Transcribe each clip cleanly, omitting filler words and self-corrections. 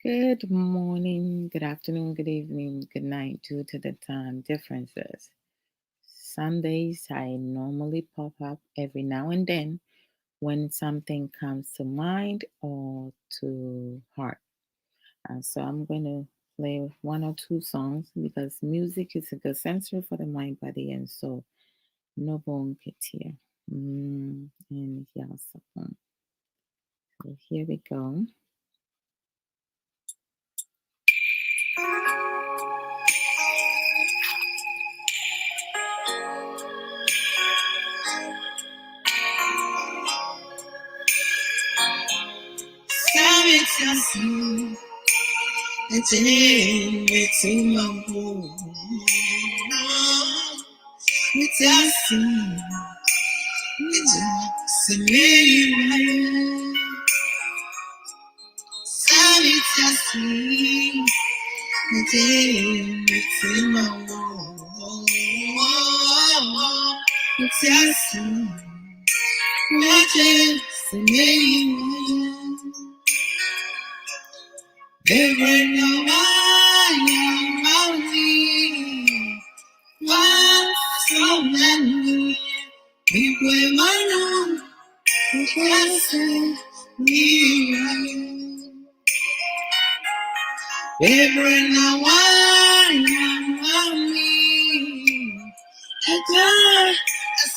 Good morning, good afternoon, good evening, good night due to the time differences. Sundays, I normally pop up every now and then when something comes to mind or to heart. So I'm going to play one or two songs because music is a good sensory for the mind, body, and soul. No bone here. And yeah, so here we go.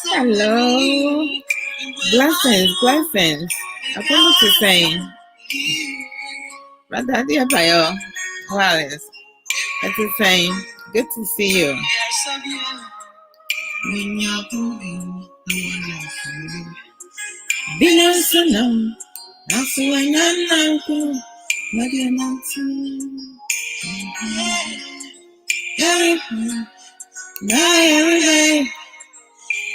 Hello. Blessings. I promise to say, Brother Diabayo, Wallace, that's the same. Good to see you. Binasanam, Nasuananako, Madianantu, Nayare,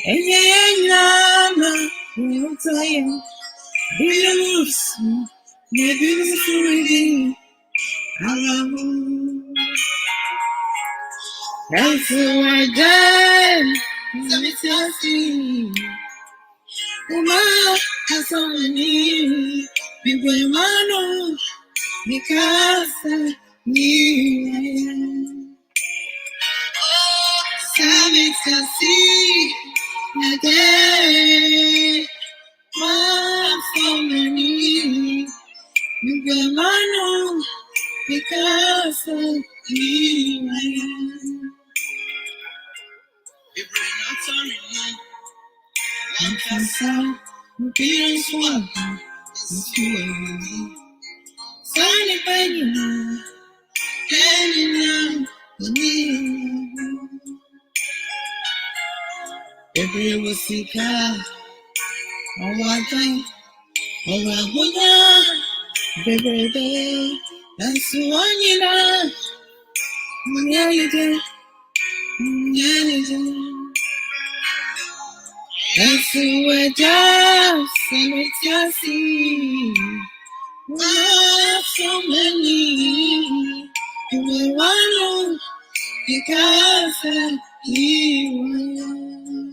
Enyana, Utaya, Binus, Nebinus, Alamu, that's who I done. Samitasi, Uma, Hasani, Biguemano, Mikasa, Ni, Samitasi, Nade, Masomani, Biguemano, Mikasa, Ni, every wasika, one thing, baby, that's one you know, yeah, you do, yeah, you do. That's what just and it's just not so many. You will want because of you.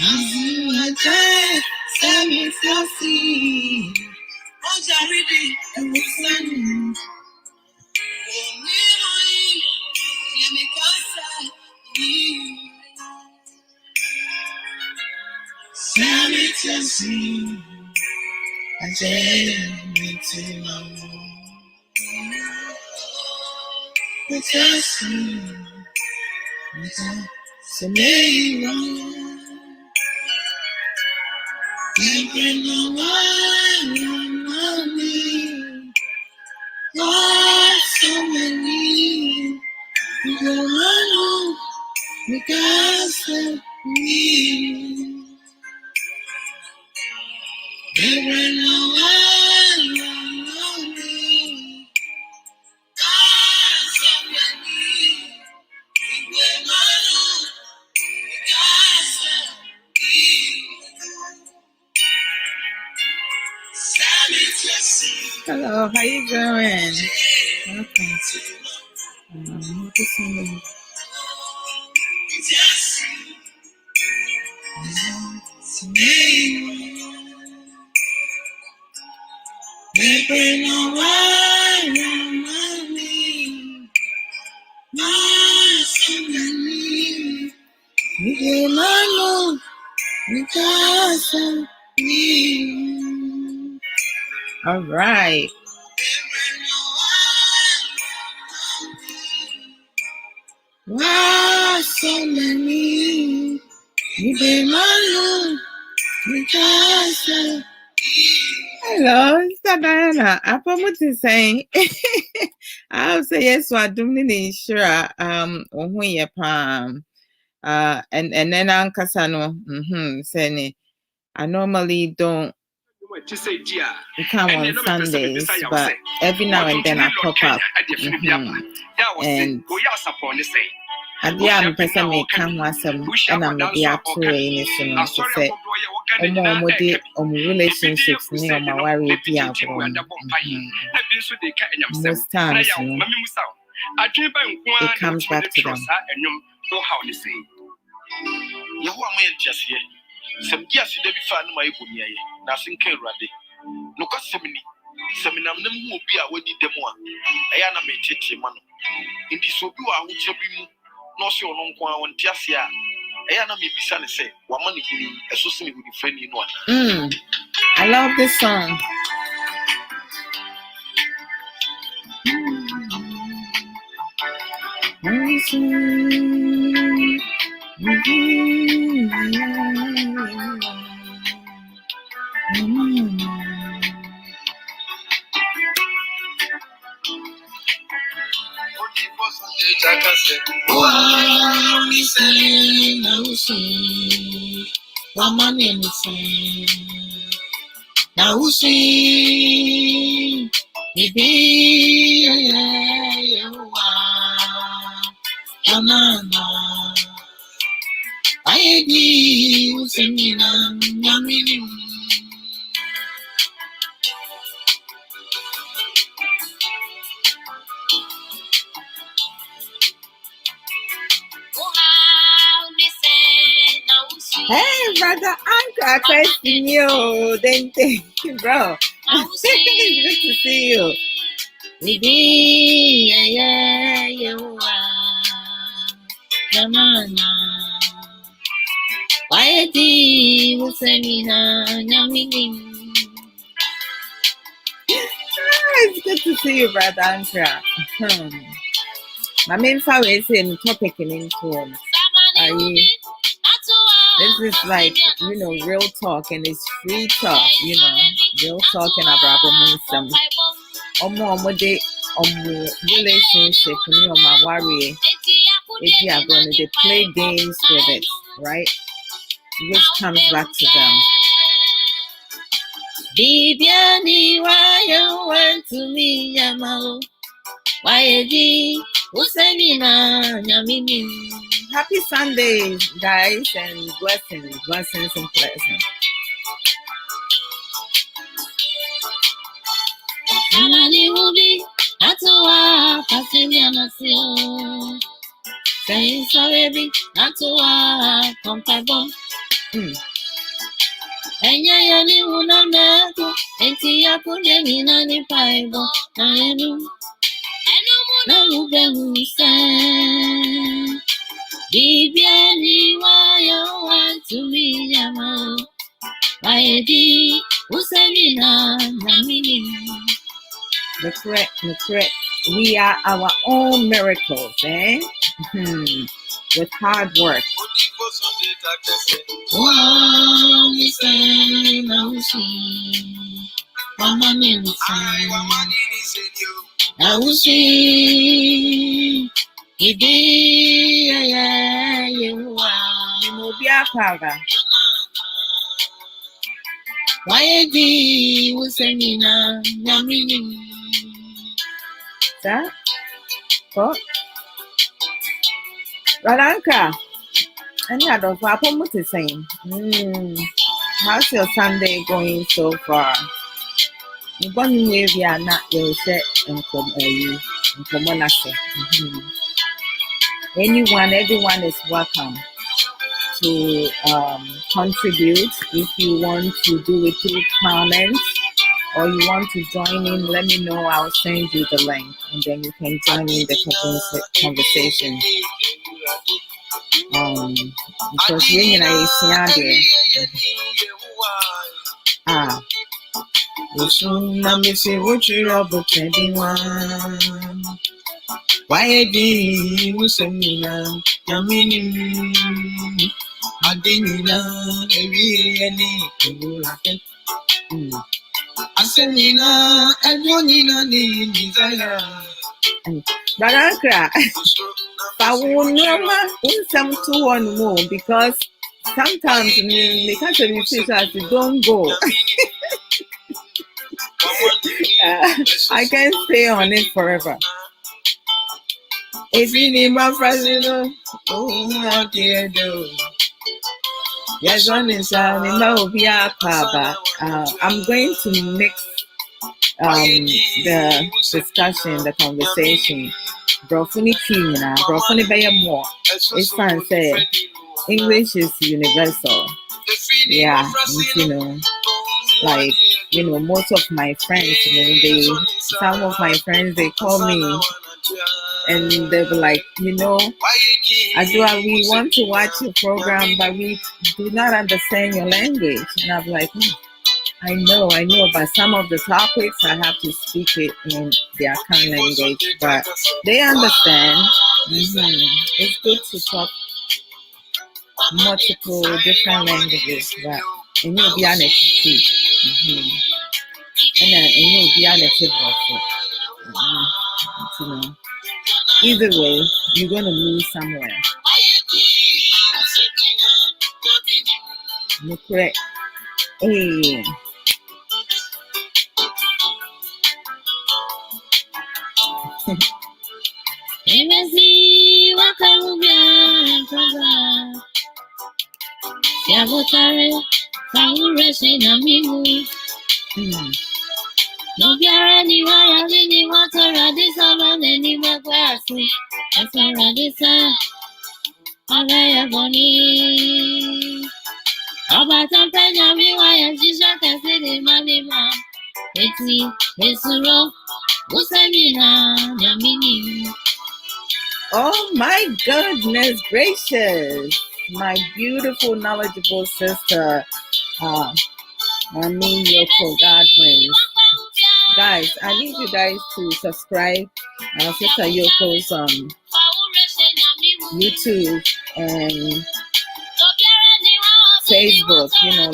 As you are just, send me to see. Oh, Jaridi, and the sun. Send me to see. I send me to my just so maybe every no one me. Oh, so many people because of me. Every no one me. Oh, so many people because of me. Hello, how you doing? Welcome. Happy Sunday. All right. Wow, so many. Hello, Sister Diana. I promote to saying I'll say yes, so I don't really sure when you palm and then Uncle Sano saying I normally don't come on Sundays, but every now and then I pop up. And I'm person may come once and I'm maybe up to a so say relationships near my worry most times it comes back to them. Some years you be fan my bunya, nothing can rade. No customini, seminam them will be a wedding demo. I am a mate, man. In this will be a which be no so long on Tiasia. I am a maybe say, one money associated with the friend in one. I love this song. Hey, brother, Uncle, question you. Then thank you, bro. It's good to see you. It's good to see you, brother Uncle. My main file is in topic in info. This is like, real talk, and it's free talk, real talk and Abrabo Nsem. Relationship, my worry. If you are going to play games with it, right? Which comes back to them. Bibiani, why you want to me, Yamao? Why happy Sunday, guys, and blessings and blessings. Adwoa Odo. Bibiani, why you want to me, Yama? Why di Usamina, Namini? The correct. We are our own miracles, eh? With hard work. Wow, why di Usamina, Namini? That? Oh, Ralanka. And I don't know what to say. How's your Sunday going so far? You're going to wave your not your set and come everyone is welcome to contribute. If you want to do it through comments or you want to join in, let me know. I'll send you the link, and then you can join in the conversation. Because you know it's there. Ah, na me say what you are but anyone. Why di musemina yamini adinina ewi eni ewurake. Asenina edonina ni desire. Barakra. But we Nsem to one more because sometimes they can't tell you don't go. I can stay on it forever. If you need my president, oh, dear, do. Yes, one is I'm going to mix the discussion, the conversation. Brofuni Kimina, Brofuni Baya more. It's fun say English is universal. Yeah, you know, like most of my friends, some of my friends they call me and they be like, Adwoa, we want to watch your program, but we do not understand your language. And I'm like, I know, but some of the topics I have to speak it in their current language, but they understand. It's good to talk multiple different languages, but and you'll be honest too. And you'll be honest also. Either way, you're gonna move somewhere. Correct. Hey. Oh my goodness gracious, my beautiful, knowledgeable sister, Mami Yoko Godwin. Guys, I need you guys to subscribe Sister Yoko's YouTube and Facebook,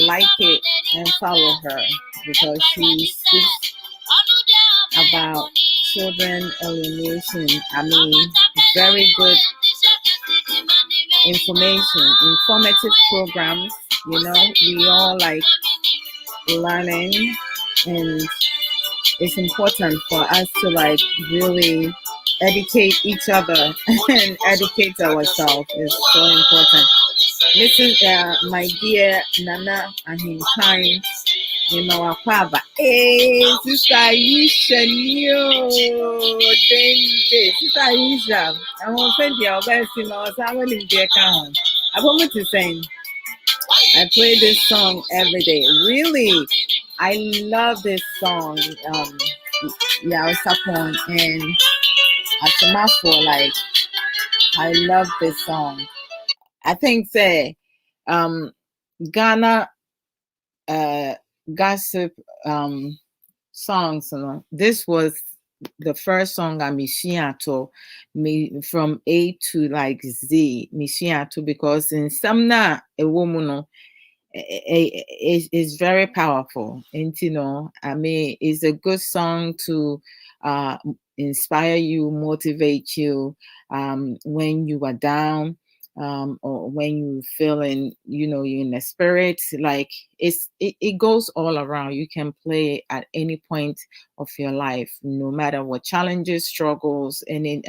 like it and follow her because she speaks about children alienation. Very good informative programs. We all like learning, and it's important for us to like really educate each other and educate ourselves. It's so important. This is my dear Nana Ahinkai in our Pava. Hey, Sister Aisha, Sister Aisha, I won't offend you. I'll best in our someone in the account. I want to say, I play this song every day. Really, I love this song. Sapon and Asamafo, like, I love this song. I think say Ghana gossip songs. This was the first song I Mishiato me from A to like Z Mishiato because in Samna a woman is very powerful, and it's a good song to inspire you, motivate you when you are down, or when you feeling you're in the spirit. Like it goes all around. You can play at any point of your life, no matter what challenges, struggles, any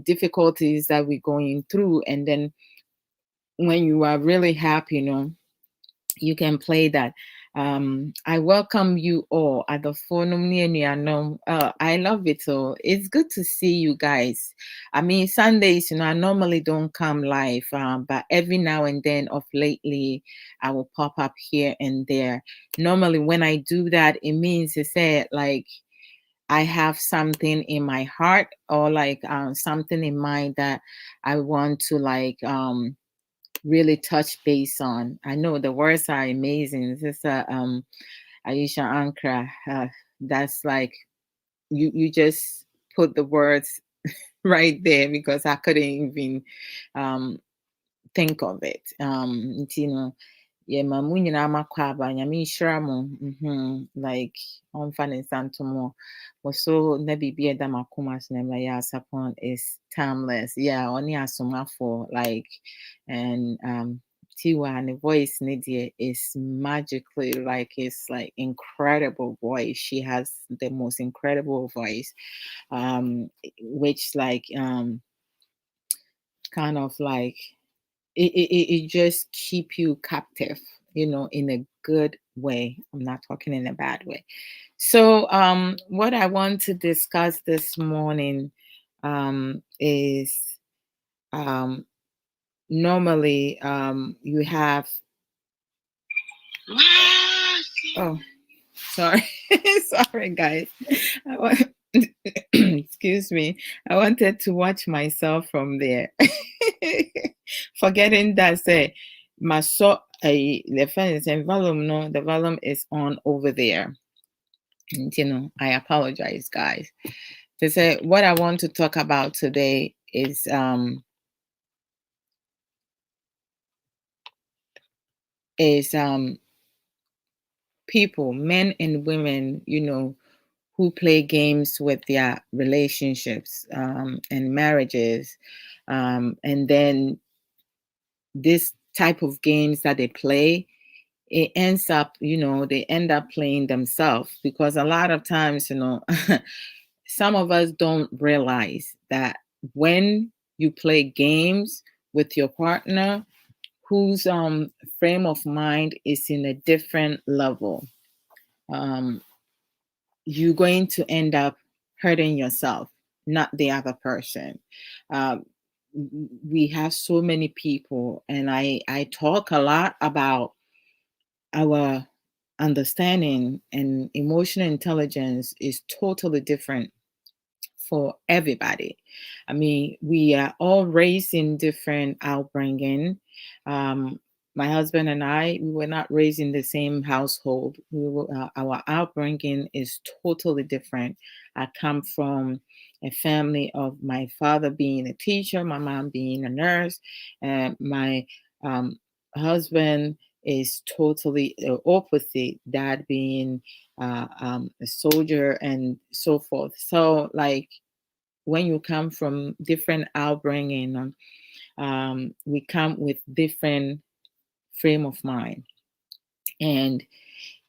difficulties that we're going through. And then when you are really happy, you can play that. I welcome you all at the forum. I love it all. It's good to see you guys. I mean, Sundays, I normally don't come live, but every now and then, of lately, I will pop up here and there. Normally, when I do that, it means to say like I have something in my heart or like something in mind that I want to like really touch base on. I know the words are amazing. This is Aisha Ankara. That's like you just put the words right there because I couldn't even um, think of it. Yeah, mu nyinaa makɔ aba nyame nhyira mo. Like ɔmfa ne nsa nto mo so na biribi a ɛda m'akoma so na ɛmɛyɛ asapɔn is timeless. Yeah, ɔne asomafo like and Tiwa and the voice Nidia is magically like it's like incredible voice. She has the most incredible voice, which like kind of like it just keep you captive, in a good way. I'm not talking in a bad way. So what I want to discuss this morning is um normally you have oh sorry sorry guys. I want, excuse me, I wanted to watch myself from there. Forgetting that say my the fence and volume, no, the volume is on over there. And, I apologize guys. To say what I want to talk about today is people, men and women, who play games with their relationships and marriages. And then this type of games that they play, it ends up, they end up playing themselves because a lot of times, some of us don't realize that when you play games with your partner whose frame of mind is in a different level, you're going to end up hurting yourself, not the other person. Um, we have so many people, and I talk a lot about our understanding and emotional intelligence is totally different for everybody. I mean, we are all raised in different outbringing. Um, my husband and I, we were not raised in the same household. Our upbringing is totally different. I come from a family of my father being a teacher, my mom being a nurse, and my um, husband is totally the opposite, dad being a soldier and so forth. So, like, when you come from different upbringing, we come with different frame of mind, and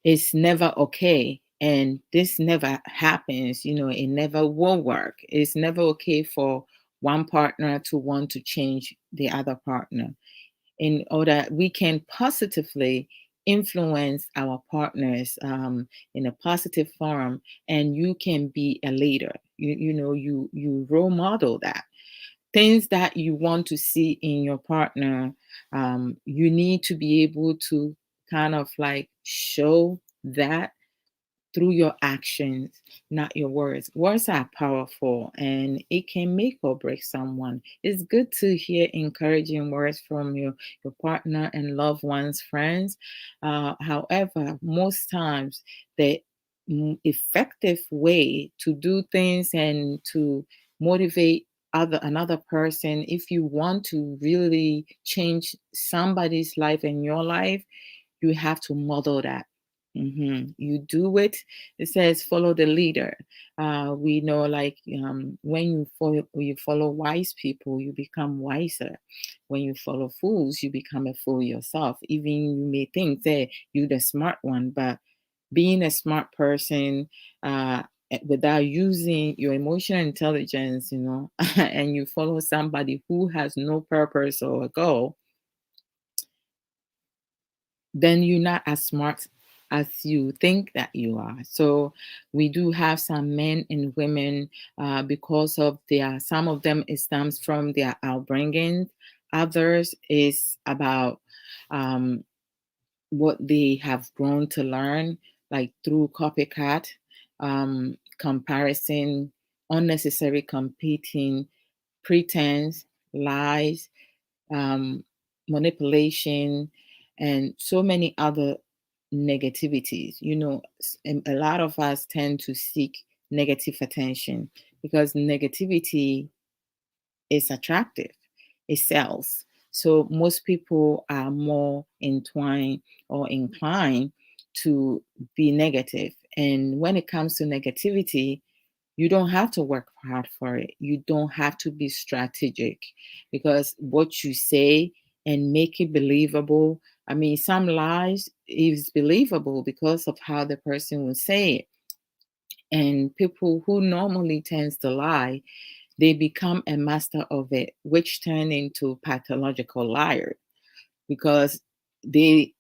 it's never okay. And this never happens, it never will work. It's never okay for one partner to want to change the other partner in order we can positively influence our partners in a positive form, and you can be a leader. You role model that things that you want to see in your partner. You need to be able to kind of like show that through your actions, not your words. Words are powerful and it can make or break someone. It's good to hear encouraging words from your partner and loved ones, friends. However, most times the effective way to do things and to motivate another person, if you want to really change somebody's life and your life, you have to model that. You do it. It says follow the leader. We know, like when you follow wise people, you become wiser. When you follow fools, you become a fool yourself. Even you may think that you're the smart one, but being a smart person without using your emotional intelligence, and you follow somebody who has no purpose or a goal, then you're not as smart as you think that you are. So we do have some men and women, because of their, some of them it stems from their upbringing, others is about um, what they have grown to learn, like through copycat, comparison, unnecessary competing, pretense, lies, um, manipulation, and so many other negativities. A lot of us tend to seek negative attention because negativity is attractive, it sells. So most people are more entwined or inclined to be negative. And when it comes to negativity, you don't have to work hard for it. You don't have to be strategic because what you say and make it believable. I mean, some lies is believable because of how the person will say it. And people who normally tends to lie, they become a master of it, which turn into pathological liars because they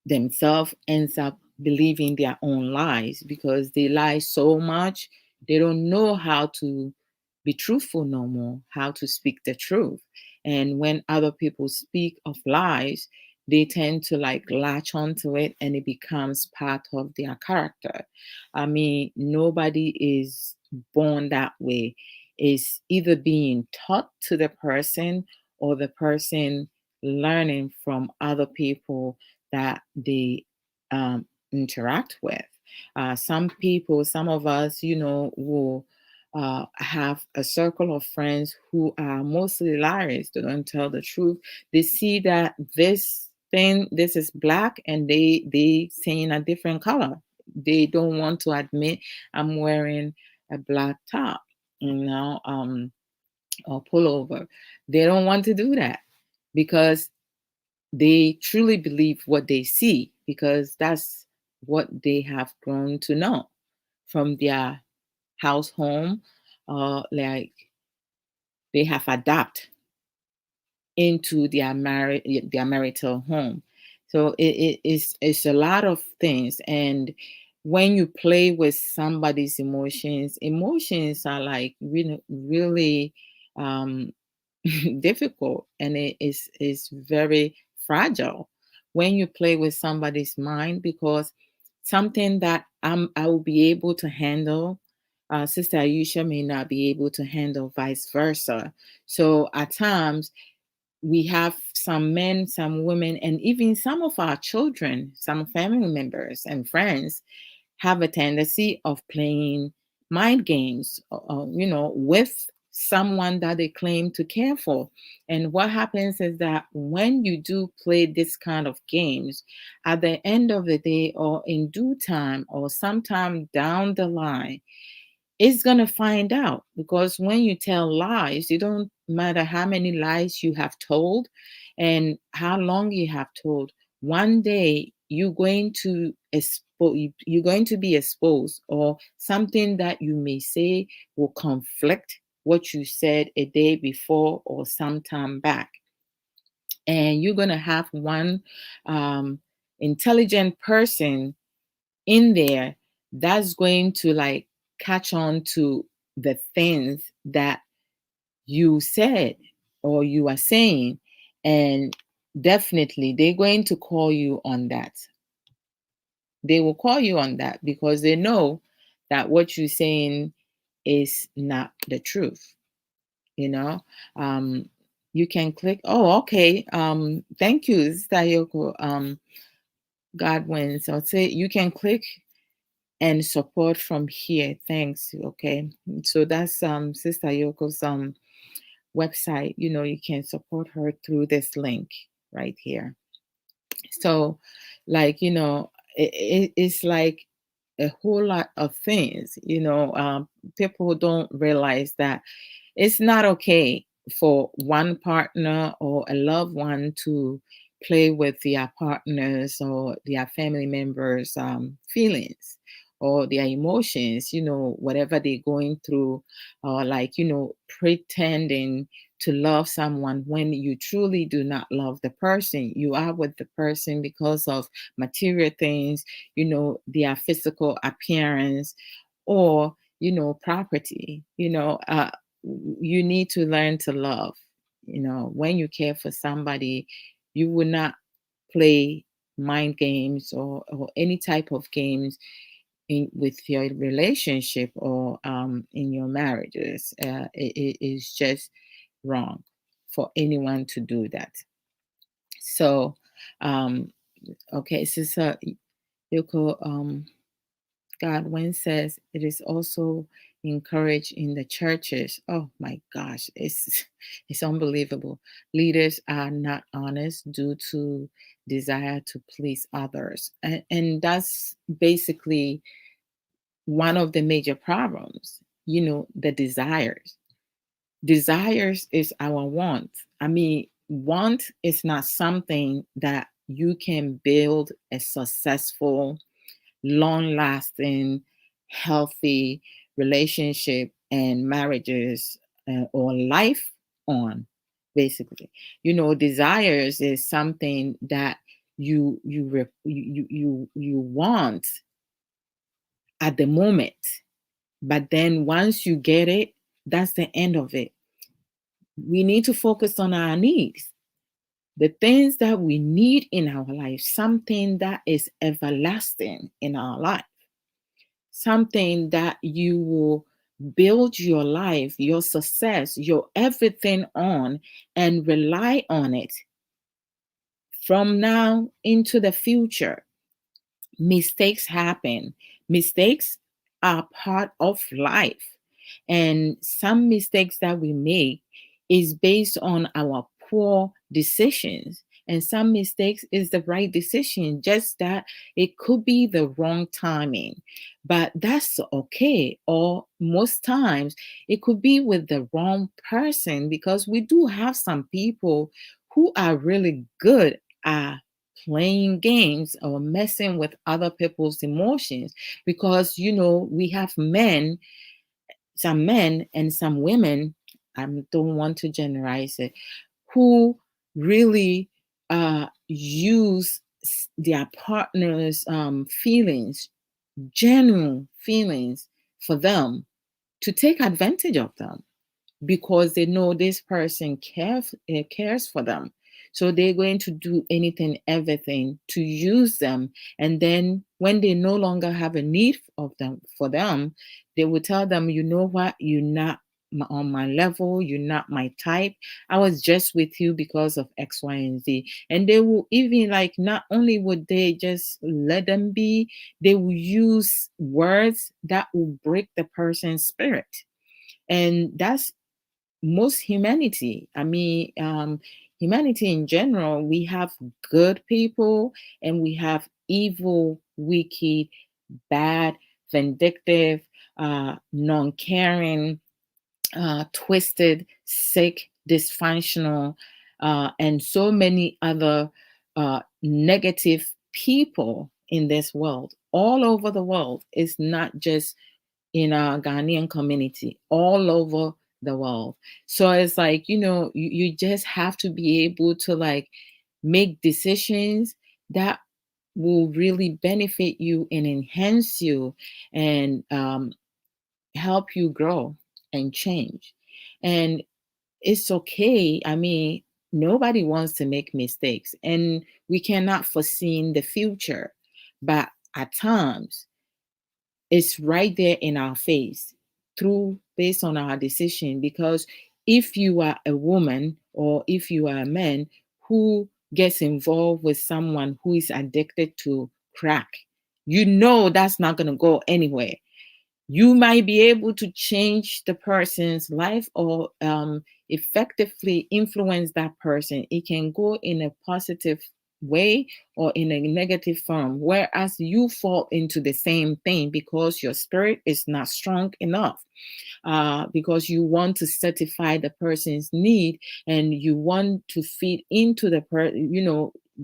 themselves ends up believing their own lies because they lie so much they don't know how to be truthful no more, how to speak the truth. And when other people speak of lies, they tend to like latch onto it and it becomes part of their character. I mean, nobody is born that way. It's either being taught to the person or the person learning from other people that they interact with. Some people, some of us, will have a circle of friends who are mostly liars. They don't tell the truth. They see that this thing, this is black, and they saying a different color. They don't want to admit I'm wearing a black top, or pullover. They don't want to do that because they truly believe what they see because that's what they have grown to know from their house home, like they have adapted into their marital home. So it's a lot of things. And when you play with somebody's emotions are like really um difficult, and it is very fragile when you play with somebody's mind because something that I will be able to handle, Sister Ayusha may not be able to handle, vice versa. So at times we have some men, some women, and even some of our children, some family members and friends have a tendency of playing mind games, with someone that they claim to care for. And what happens is that when you do play this kind of games, at the end of the day, or in due time, or sometime down the line, it's going to find out because when you tell lies, it don't matter how many lies you have told and how long you have told. One day you're going to be exposed, or something that you may say will conflict what you said a day before or sometime back. And you're going to have one intelligent person in there that's going to like catch on to the things that you said or you are saying, and definitely they're going to call you on that. They will call you on that because they know that what you're saying is not the truth. you know um you can click. Oh, okay. Thank you, Stayoko. Godwin, so say you can click and support from here. Thanks. Okay. So that's Sister Yoko's website. You can support her through this link right here. So, like, it's like a whole lot of things. People don't realize that it's not okay for one partner or a loved one to play with their partners or their family members' feelings or their emotions, whatever they're going through, or like, pretending to love someone when you truly do not love the person. You are with the person because of material things, their physical appearance, or, property. You need to learn to love. When you care for somebody, you will not play mind games, or any type of games with your relationship, or in your marriages. It is just wrong for anyone to do that. So, um, okay, Sister Yoko, Godwin says it is also encouraged in the churches. Oh my gosh, it's it's unbelievable. Leaders are not honest due to desire to please others, and that's basically one of the major problems. The desires. Desires is our want. I mean, want is not something that you can build a successful, long lasting, healthy relationship and marriages, or life on, basically. Desires is something that you want at the moment, but then once you get it, that's the end of it. We need to focus on our needs, the things that we need in our life, something that is everlasting in our life, something that you will build your life, your success, your everything on, and rely on it from now into the future. Mistakes happen. Mistakes are part of life. And some mistakes that we make is based on our poor decisions. And some mistakes is the right decision, just that it could be the wrong timing. But that's okay. Or most times it could be with the wrong person, because we do have some people who are really good at playing games or messing with other people's emotions, because we have some men and some women, I don't want to generalize it, who really use their partner's feelings, genuine feelings for them, to take advantage of them, because they know this person cares for them. So they're going to do anything, everything to use them. And then when they no longer have a need of them for them, they will tell them, you know what, you're not on my level, you're not my type. I was just with you because of X, Y, and Z. And they will even, like, not only would they just let them be, they will use words that will break the person's spirit. And that's most humanity. I mean, humanity in general, we have good people and we have evil, wicked, bad, vindictive, non caring, twisted, sick, dysfunctional, and so many other negative people in this world, all over the world. It's not just in our Ghanaian community, all over the world. So it's like, you just have to be able to, like, make decisions that will really benefit you and enhance you, and help you grow and change. And it's okay. I mean, nobody wants to make mistakes, and we cannot foresee the future. But at times, it's right there in our face, through based on our decision. Because if you are a woman, or if you are a man who gets involved with someone who is addicted to crack, that's not going to go anywhere. You might be able to change the person's life, or effectively influence that person. It can go in a positive way or in a negative form, whereas you fall into the same thing because your spirit is not strong enough, because you want to satisfy the person's need, and you want to feed into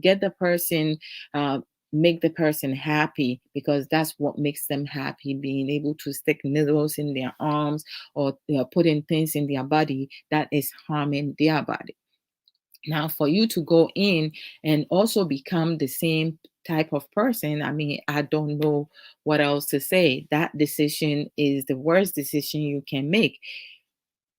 get the person, uh, make the person happy, because that's what makes them happy, being able to stick needles in their arms, or putting things in their body that is harming their body. Now, for you to go in and also become the same type of person, I mean, I don't know what else to say. That decision is the worst decision you can make.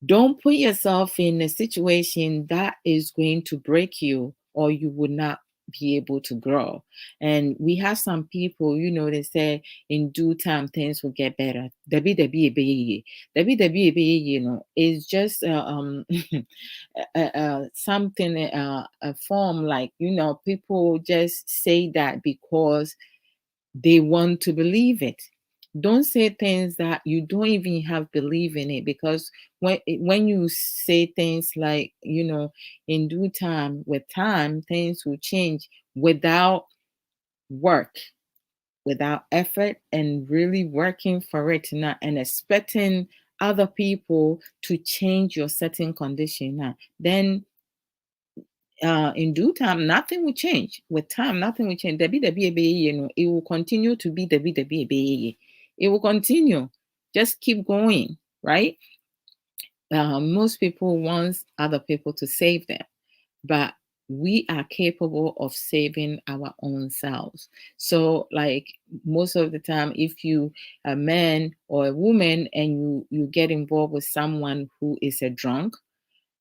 Don't put yourself in a situation that is going to break you, or you would not be able to grow. And we have some people, they say in due time things will get better. Debi debi ebeye. Debi debi ebeye, is just something, a form, like, people just say that because they want to believe it. Don't say things that you don't even have believe in it, because when you say things like, in due time, with time things will change, without work, without effort, and really working for it now, and expecting other people to change your certain condition now, then in due time, nothing will change. With time, nothing will change. It will continue to be the. It will continue. Just keep going, right? Most people want other people to save them, but we are capable of saving our own selves. So, like, most of the time, if you a man or a woman and you get involved with someone who is a drunk,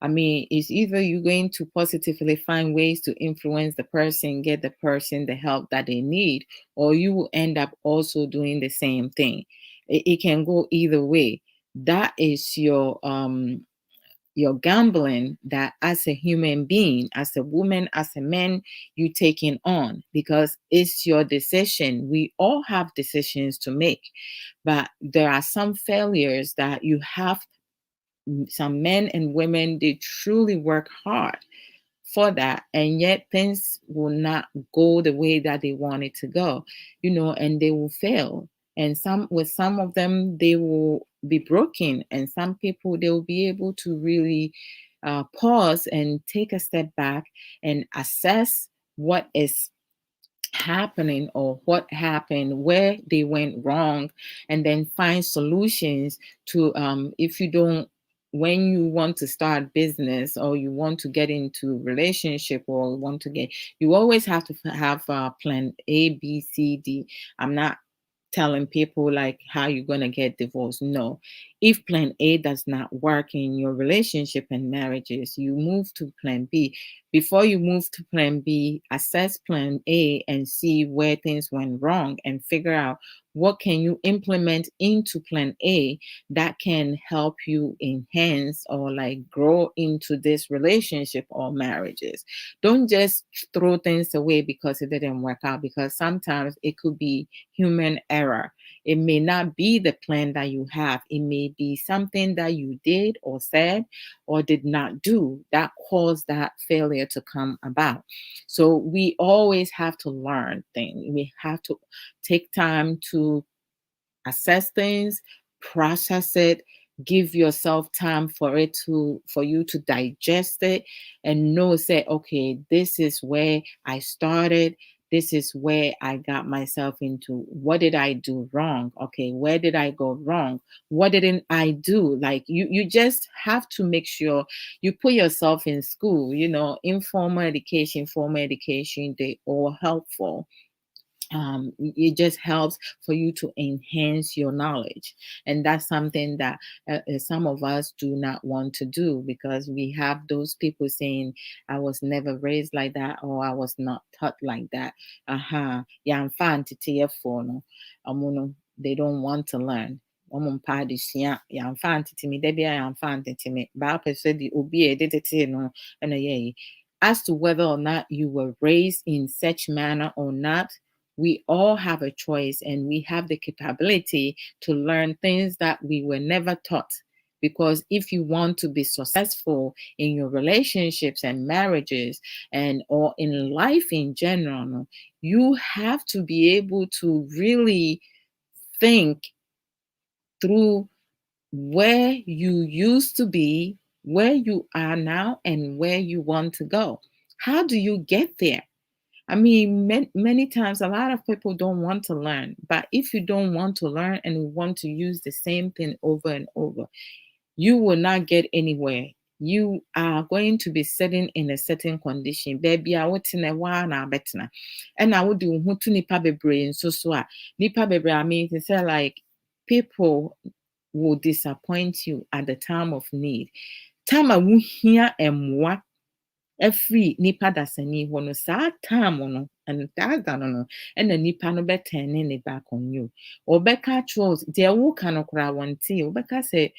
I mean, it's either you're going to positively find ways to influence the person, get the person the help that they need, or you will end up also doing the same thing. It can go either way. That is your gambling, that as a human being, as a woman, as a man, you taking on, because it's your decision. We all have decisions to make, but there are some failures that you have. Some men and women, they truly work hard for that, and yet things will not go the way that they want it to go, and they will fail. And some of them, they will be broken, and some people, they will be able to really pause and take a step back and assess what is happening, or what happened, where they went wrong, and then find solutions to, if you don't, when you want to start business, or you want to get into relationship, or want to get, you always have to have plan A, B, C, D. I'm not telling people like how you're going to get divorced. No. If plan A does not work in your relationship and marriages, you move to plan B. Before you move to plan B, assess plan A and see where things went wrong, and figure out what can you implement into plan A that can help you enhance, or like grow into this relationship or marriages. Don't just throw things away because it didn't work out, because sometimes it could be human error. It may not be the plan that you have. It may be something that you did or said or did not do that caused that failure to come about. So we always have to learn things. We have to take time to assess things, process it, give yourself time for you to digest it, and know, say, okay, this is where I started. This is where I got myself into. What did I do wrong? Okay, where did I go wrong? What didn't I do? Like, you just have to make sure you put yourself in school, informal education, formal education, they all helpful. It just helps for you to enhance your knowledge, and that's something that some of us do not want to do, because we have those people saying, I was never raised like that, or I was not taught like that. Yeah, fan to no, they don't want to learn. Yɛamfa antete me da biara, yɛamfa antete me baapɛ sɛ de obi a ɛde no ɛna yɛyi. As to whether or not you were raised in such manner or not, we all have a choice, and we have the capability to learn things that we were never taught. Because if you want to be successful in your relationships and marriages, and or in life in general, you have to be able to really think through where you used to be, where you are now, and where you want to go. How do you get there? I mean, many times a lot of people don't want to learn. But if you don't want to learn and you want to use the same thing over and over, you will not get anywhere. You are going to be sitting in a certain condition. Baby, I want to wa na betina. And I would do who to nipa bebre and so nipa bebre. I mean, to say like people will disappoint you at the time of need. Time I will hear and what every nipa dasani hɔ no saa time no and that no ɛna nipa no bɛtɛn ne back on you ɔbɛka kyerɛ deɛ woka no koraa wɔnte ɔbɛka sɛ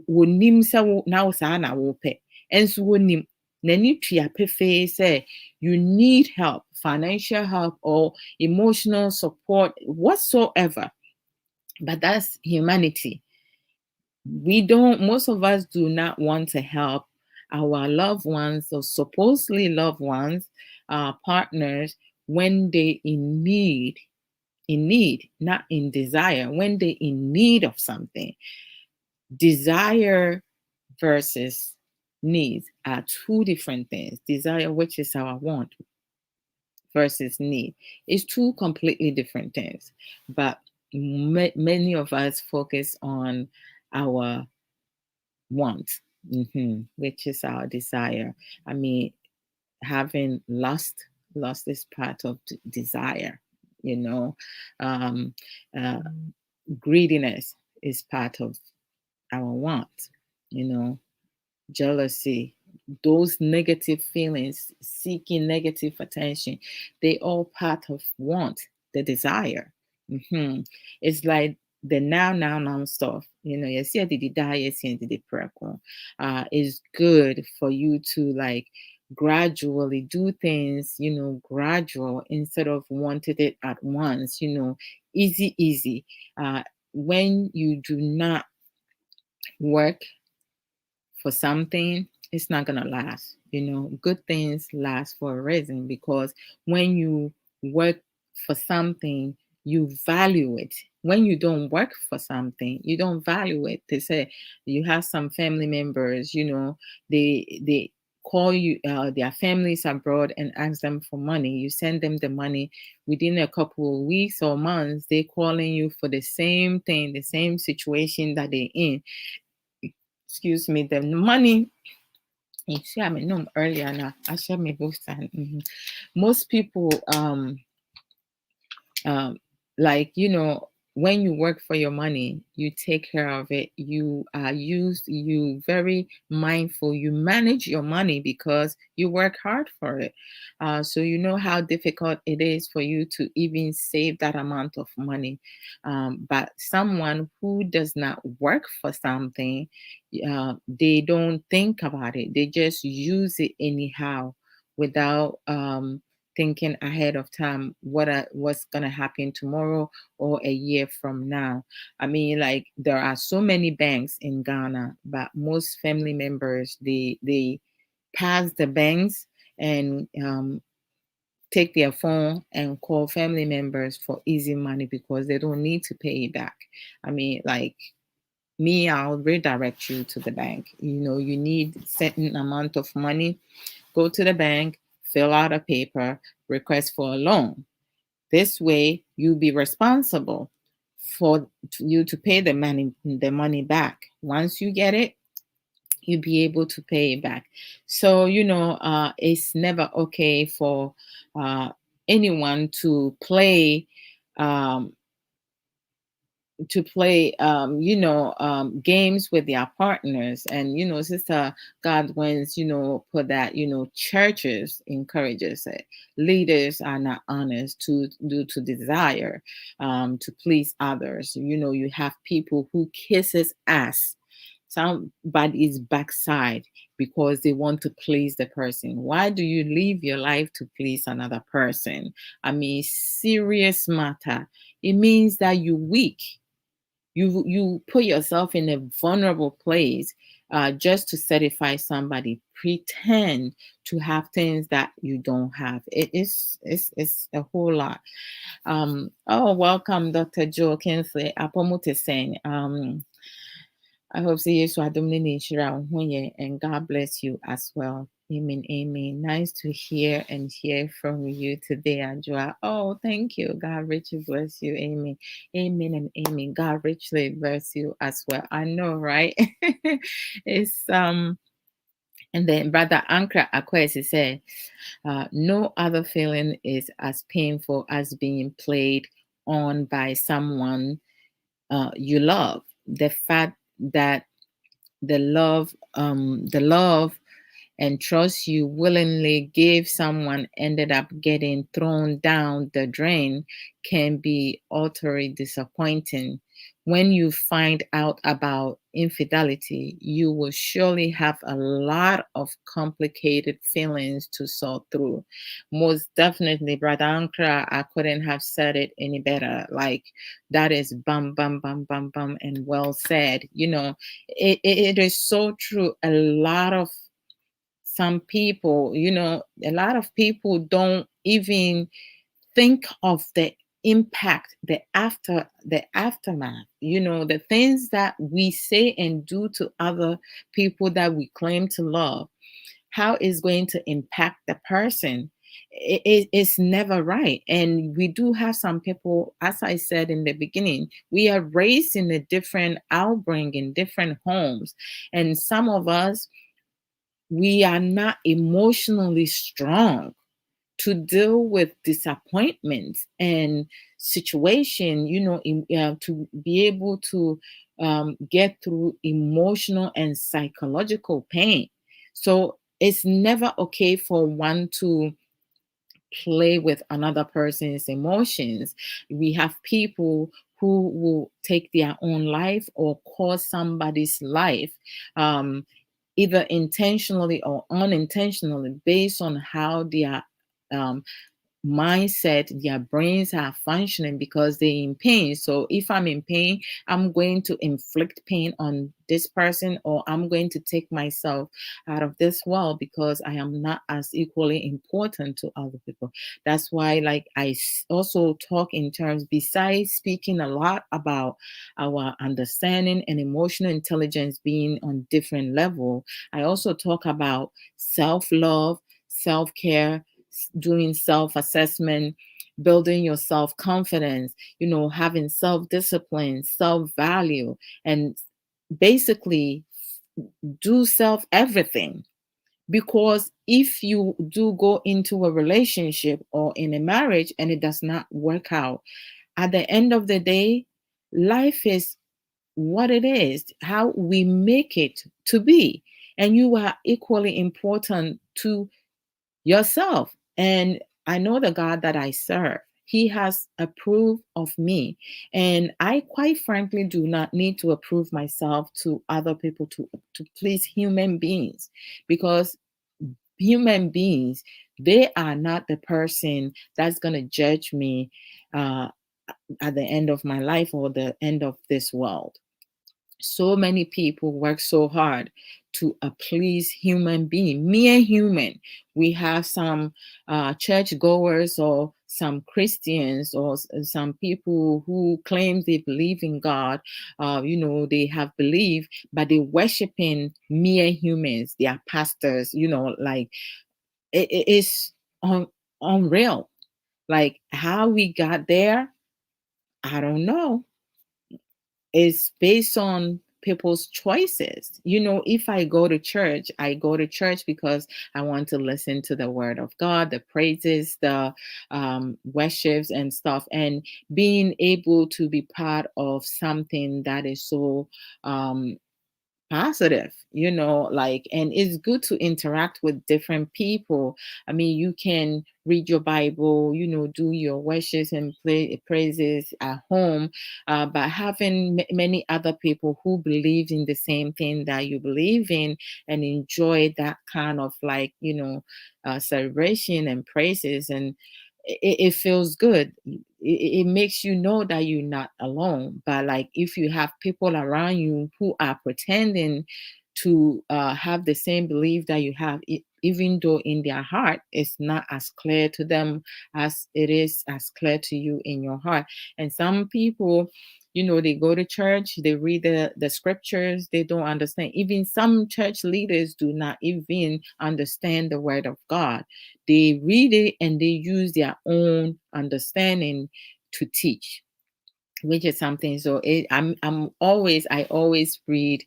wɔnim sɛ wo na wo saa na wopɛ ɛnso wɔnim n'ani tua pefee sɛ you need help, financial help or emotional support whatsoever, but that's humanity. Most of us do not want to help our loved ones or supposedly loved ones, partners, when they in need, not in desire, when they in need of something. Desire versus needs are two different things. Desire, which is our want, versus need, is two completely different things. But many of us focus on our want, which is our desire. I mean, having lust is part of desire, you know. Um, uh, Greediness is part of our want, you know. Jealousy, those negative feelings, seeking negative attention, they all part of want, the desire. It's like the now stuff. You know, yes, yeah, did die, yes, yeah, did is good for you to like gradually do things, you know, gradual instead of wanted it at once, you know, easy. When you do not work for something, it's not gonna last. You know, good things last for a reason because when you work for something, you value it. When you don't work for something, you don't value it. They say you have some family members, you know, they call you their families abroad and ask them for money. You send them the money within a couple of weeks or months, they calling you for the same thing, the same situation that they're in. Excuse me, the money. You see, I mean, no, earlier now, I shared my books and most people, um, like, you know, when you work for your money, you take care of it. You are you very mindful. You manage your money because you work hard for it. So you know how difficult it is for you to even save that amount of money. But someone who does not work for something, they don't think about it. They just use it anyhow without thinking ahead of time what's going to happen tomorrow or a year from now. I mean, like there are so many banks in Ghana, but most family members they pass the banks and take their phone and call family members for easy money because they don't need to pay it back. I mean, like me, I'll redirect you to the bank. You know, you need certain amount of money, go to the bank, fill out a paper, request for a loan. This way, you'll be responsible for you to pay the money back. Once you get it, you'll be able to pay it back. So, you know, it's never okay for anyone um, to play games with their partners. And you know, Sister Godwin's, you know, put that, you know, churches encourages it. Leaders are not honest to due to desire to please others. You know, you have people who kisses ass somebody's backside because they want to please the person. Why do you live your life to please another person? I mean, serious matter. It means that you're weak. You put yourself in a vulnerable place just to satisfy somebody, pretend to have things that you don't have. It's a whole lot. Oh, welcome, Dr. Joe Kinsley. Apomute saying, I hope see you so and God bless you as well. Amen. Amen. Nice to hear and hear from you today, Adwoa. Oh, thank you. God richly bless you. Amen. Amen and amen. God richly bless you as well. I know, right? It's and then Brother Ankra Akwesi said, no other feeling is as painful as being played on by someone you love. The fact that the love and trust you willingly gave someone ended up getting thrown down the drain can be utterly disappointing. When you find out about infidelity, you will surely have a lot of complicated feelings to sort through. Most definitely, Brother Ankara, I couldn't have said it any better. Like, that is bum, bum, bum, bum, bum, and well said. It is so true. Some people, a lot of people don't even think of the impact, the aftermath, the things that we say and do to other people that we claim to love, how is going to impact the person. It's never right. And we do have some people, as I said in the beginning, we are raised in a different outbring in different homes, and some of us, we are not emotionally strong to deal with disappointments and situation, to be able to get through emotional and psychological pain. So it's never okay for one to play with another person's emotions. We have people who will take their own life or cause somebody's life, either intentionally or unintentionally, based on how their um, mindset, their brains are functioning because they're in pain. So if I'm in pain, I'm going to inflict pain on this person, or I'm going to take myself out of this world because I am not as equally important to other people. That's why, like, also talk in terms, besides speaking a lot about our understanding and emotional intelligence being on different level, I also talk about self-love, self-care, doing self assessment, building your self confidence, having self discipline, self value, and basically do self everything. Because if you do go into a relationship or in a marriage and it does not work out, at the end of the day, life is what it is, how we make it to be. And you are equally important to yourself. And I know the God that I serve. He has approved of me. And I quite frankly do not need to approve myself to other people to please human beings, because human beings, they are not the person that's going to judge me uh, at the end of my life or the end of this world. So many people work so hard to please human being, mere human. We have some church goers or some Christians or some people who claim they believe in God. They have belief, but they worshiping mere humans. They are pastors. Like, it's unreal. Like, how we got there, I don't know. Is based on people's choices. If I go to church, I go to church because I want to listen to the word of God, the praises, the worships and stuff, and being able to be part of something that is so positive, like, and it's good to interact with different people. I mean, you can read your Bible, do your worships and play praises at home, but having many other people who believe in the same thing that you believe in and enjoy that kind of, like, celebration and praises, and it feels good. It makes you know that you're not alone. But, like, if you have people around you who are pretending to have the same belief that you have, even though in their heart it's not as clear to them as it is as clear to you in your heart. And some people, They go to church, they read the scriptures, they don't understand. Even some church leaders do not even understand the word of God. They read it and they use their own understanding to teach, which is something. So I always read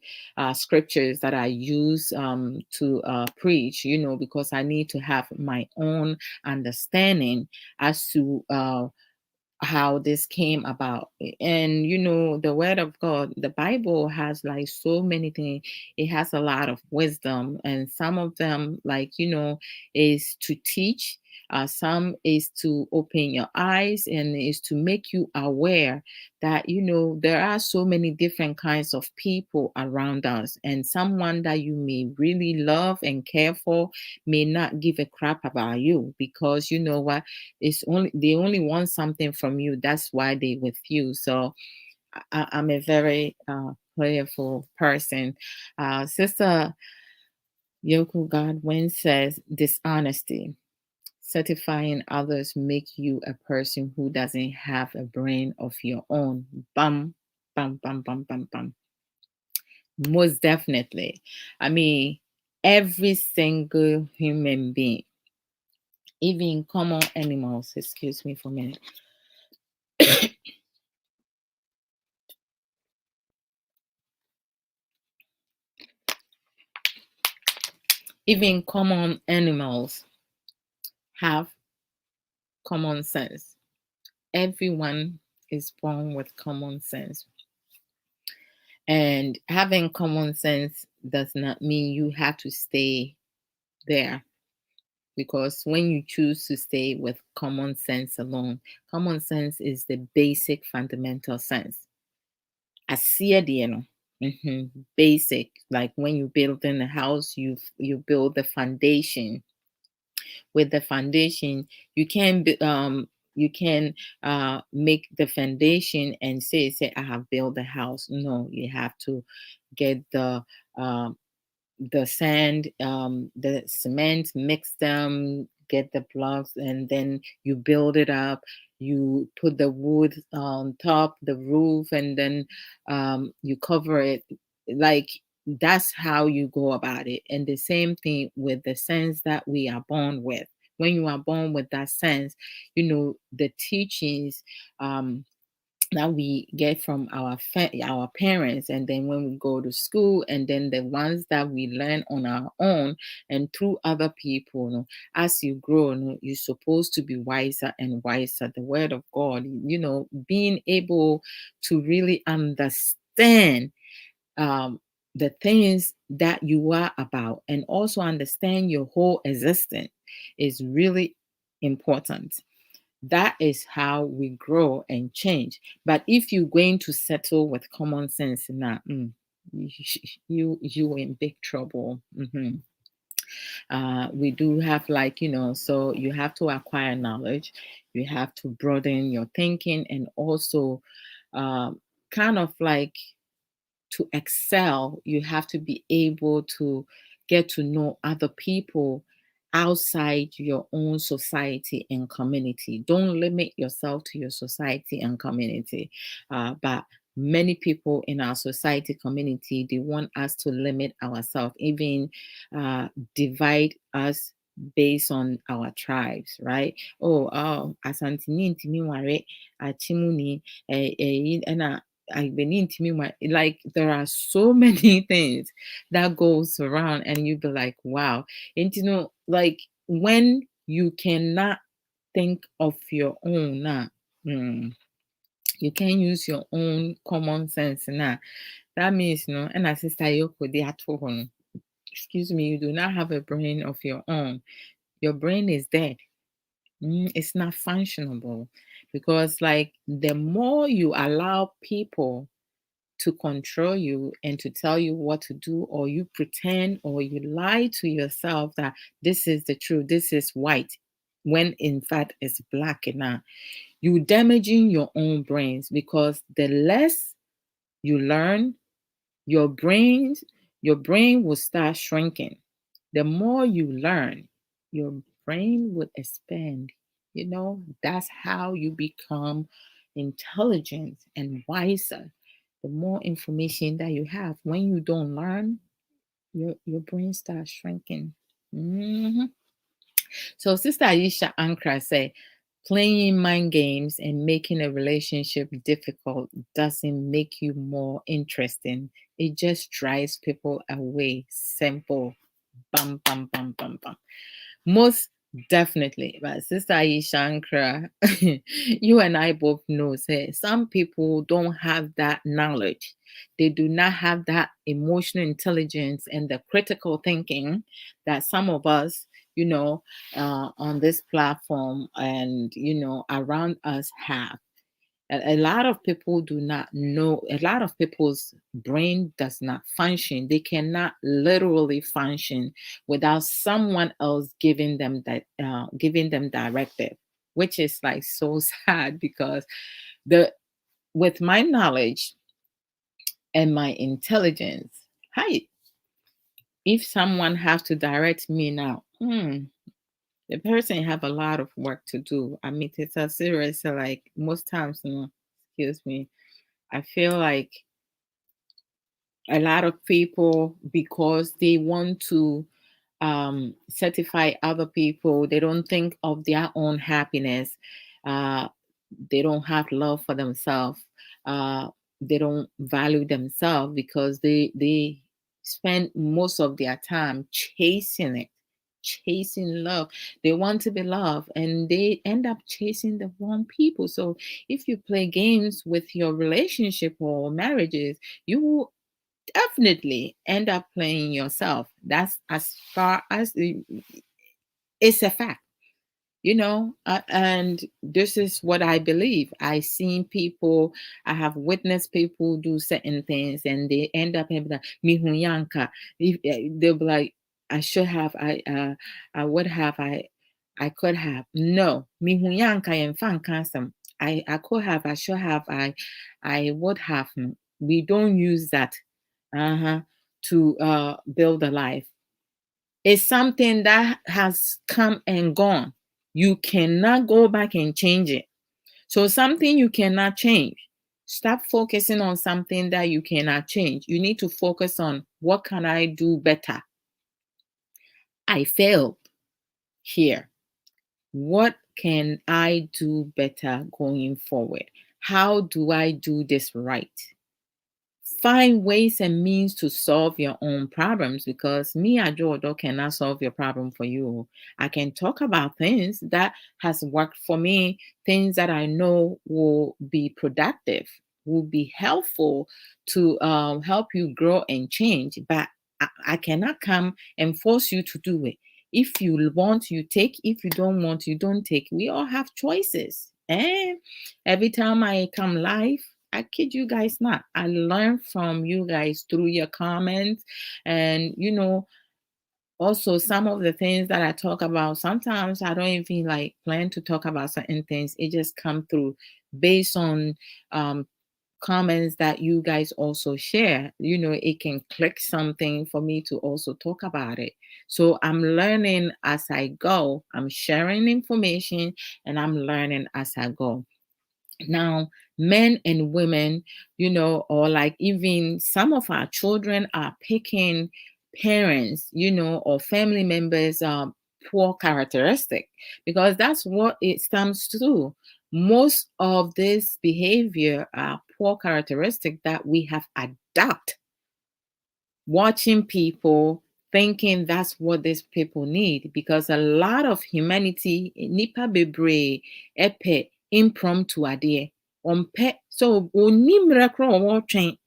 scriptures that I use to preach, because I need to have my own understanding as to how this came about. And the word of God, the Bible has like so many things. It has a lot of wisdom, and some of them, like, is to teach. Some is to open your eyes and is to make you aware that there are so many different kinds of people around us, and someone that you may really love and care for may not give a crap about you, because you know what, they only want something from you. That's why they with you. So I'm a very prayerful person. Sister Yoko Godwin says dishonesty. Certifying others make you a person who doesn't have a brain of your own. Bum, bum, bum, bum, bum, bum. Most definitely. I mean, every single human being, even common animals, excuse me for a minute, even common animals have common sense. Everyone is born with common sense. And having common sense does not mean you have to stay there. Because when you choose to stay with common sense alone, common sense is the basic fundamental sense. Aseɛ deɛ no, basic. Like when you build in a house, you build the foundation. With the foundation, you can make the foundation and say I have built the house. No, you have to get um the sand, the cement, mix them, get the blocks, and then you build it up. You put the wood on top, the roof, and then you cover it. Like, that's how you go about it. And the same thing with the sense that we are born with. When you are born with that sense, the teachings that we get from our parents, and then when we go to school, and then the ones that we learn on our own and through other people. As you grow, you're supposed to be wiser and wiser. The word of God, being able to really understand um, the things that you are about, and also understand your whole existence, is really important. That is how we grow and change. But if you're going to settle with common sense now, you in big trouble. We do have, like, so you have to acquire knowledge, you have to broaden your thinking, and also kind of like, to excel, you have to be able to get to know other people outside your own society and community. Don't limit yourself to your society and community. But many people in our society community, they want us to limit ourselves, even divide us based on our tribes, right? Oh, asantini ntimi ware achimuni and I beneath me, like, there are so many things that goes around, and you be like, wow. And like, when you cannot think of your own now, you can use your own common sense now. That means, and as sister Yoko de at home, excuse me, you do not have a brain of your own. Your brain is dead. It's not functionable, because, like, the more you allow people to control you and to tell you what to do, or you pretend or you lie to yourself that this is the truth, this is white, when in fact it's black enough, you damaging your own brains, because the less you learn, your brain will start shrinking. The more you learn, your brain would expand. That's how you become intelligent and wiser, the more information that you have. When you don't learn, your brain starts shrinking. Mhm. So Sister Aisha Ankra say, playing mind games and making a relationship difficult doesn't make you more interesting. It just drives people away. Simple. Bam, bam, bam, bam, bam. Most definitely. But Sister Aishankra, you and I both know, say some people don't have that knowledge. They do not have that emotional intelligence and the critical thinking that some of us, on this platform and around us have. A lot of people do not know, a lot of people's brain does not function. They cannot literally function without someone else giving them directive, which is like so sad because the with my knowledge and my intelligence, hi, if someone has to direct me now, the person have a lot of work to do. I mean, it's a serious, like most times, excuse me, I feel like a lot of people, because they want to certify other people, they don't think of their own happiness. uh, they don't have love for themselves. uh, they don't value themselves because they spend most of their time chasing it, chasing love. They want to be loved and they end up chasing the wrong people. So if you play games with your relationship or marriages, you will definitely end up playing yourself. That's as far as it's a fact, and this is what I believe. I seen people, I have witnessed people do certain things and they end up having like "Mihu yanka." They'll be like, I should have, I would have, I could have. No, "Mihu yanka" and fan custom. I could have, I should have, I would have. We don't use that to build a life. It's something that has come and gone. You cannot go back and change it. So something you cannot change. Stop focusing on something that you cannot change. You need to focus on what can I do better? I failed here. What can I do better going forward? How do I do this right? Find ways and means to solve your own problems, because me, Adwoa Odo, cannot solve your problem for you. I can talk about things that has worked for me, things that I know will be productive, will be helpful to help you grow and change, but I cannot come and force you to do it. If you want, you take. If you don't want, you don't take. We all have choices. And every time I come live, I kid you guys not, I learn from you guys through your comments. And, also some of the things that I talk about, sometimes I don't even like plan to talk about certain things. It just come through based on um, comments that you guys also share. It can click something for me to also talk about it. So I'm learning as I go. I'm sharing information and I'm learning as I go. Now, men and women, or like even some of our children are picking parents, or family members poor characteristic, because that's what it stems to. Most of this behavior are poor characteristic that we have adopted, watching people, thinking that's what these people need, because a lot of humanity, nipa bebre, epe impromptu adeɛ ɔmpɛ so oni mmerɛ korɔ a wɔretwɛn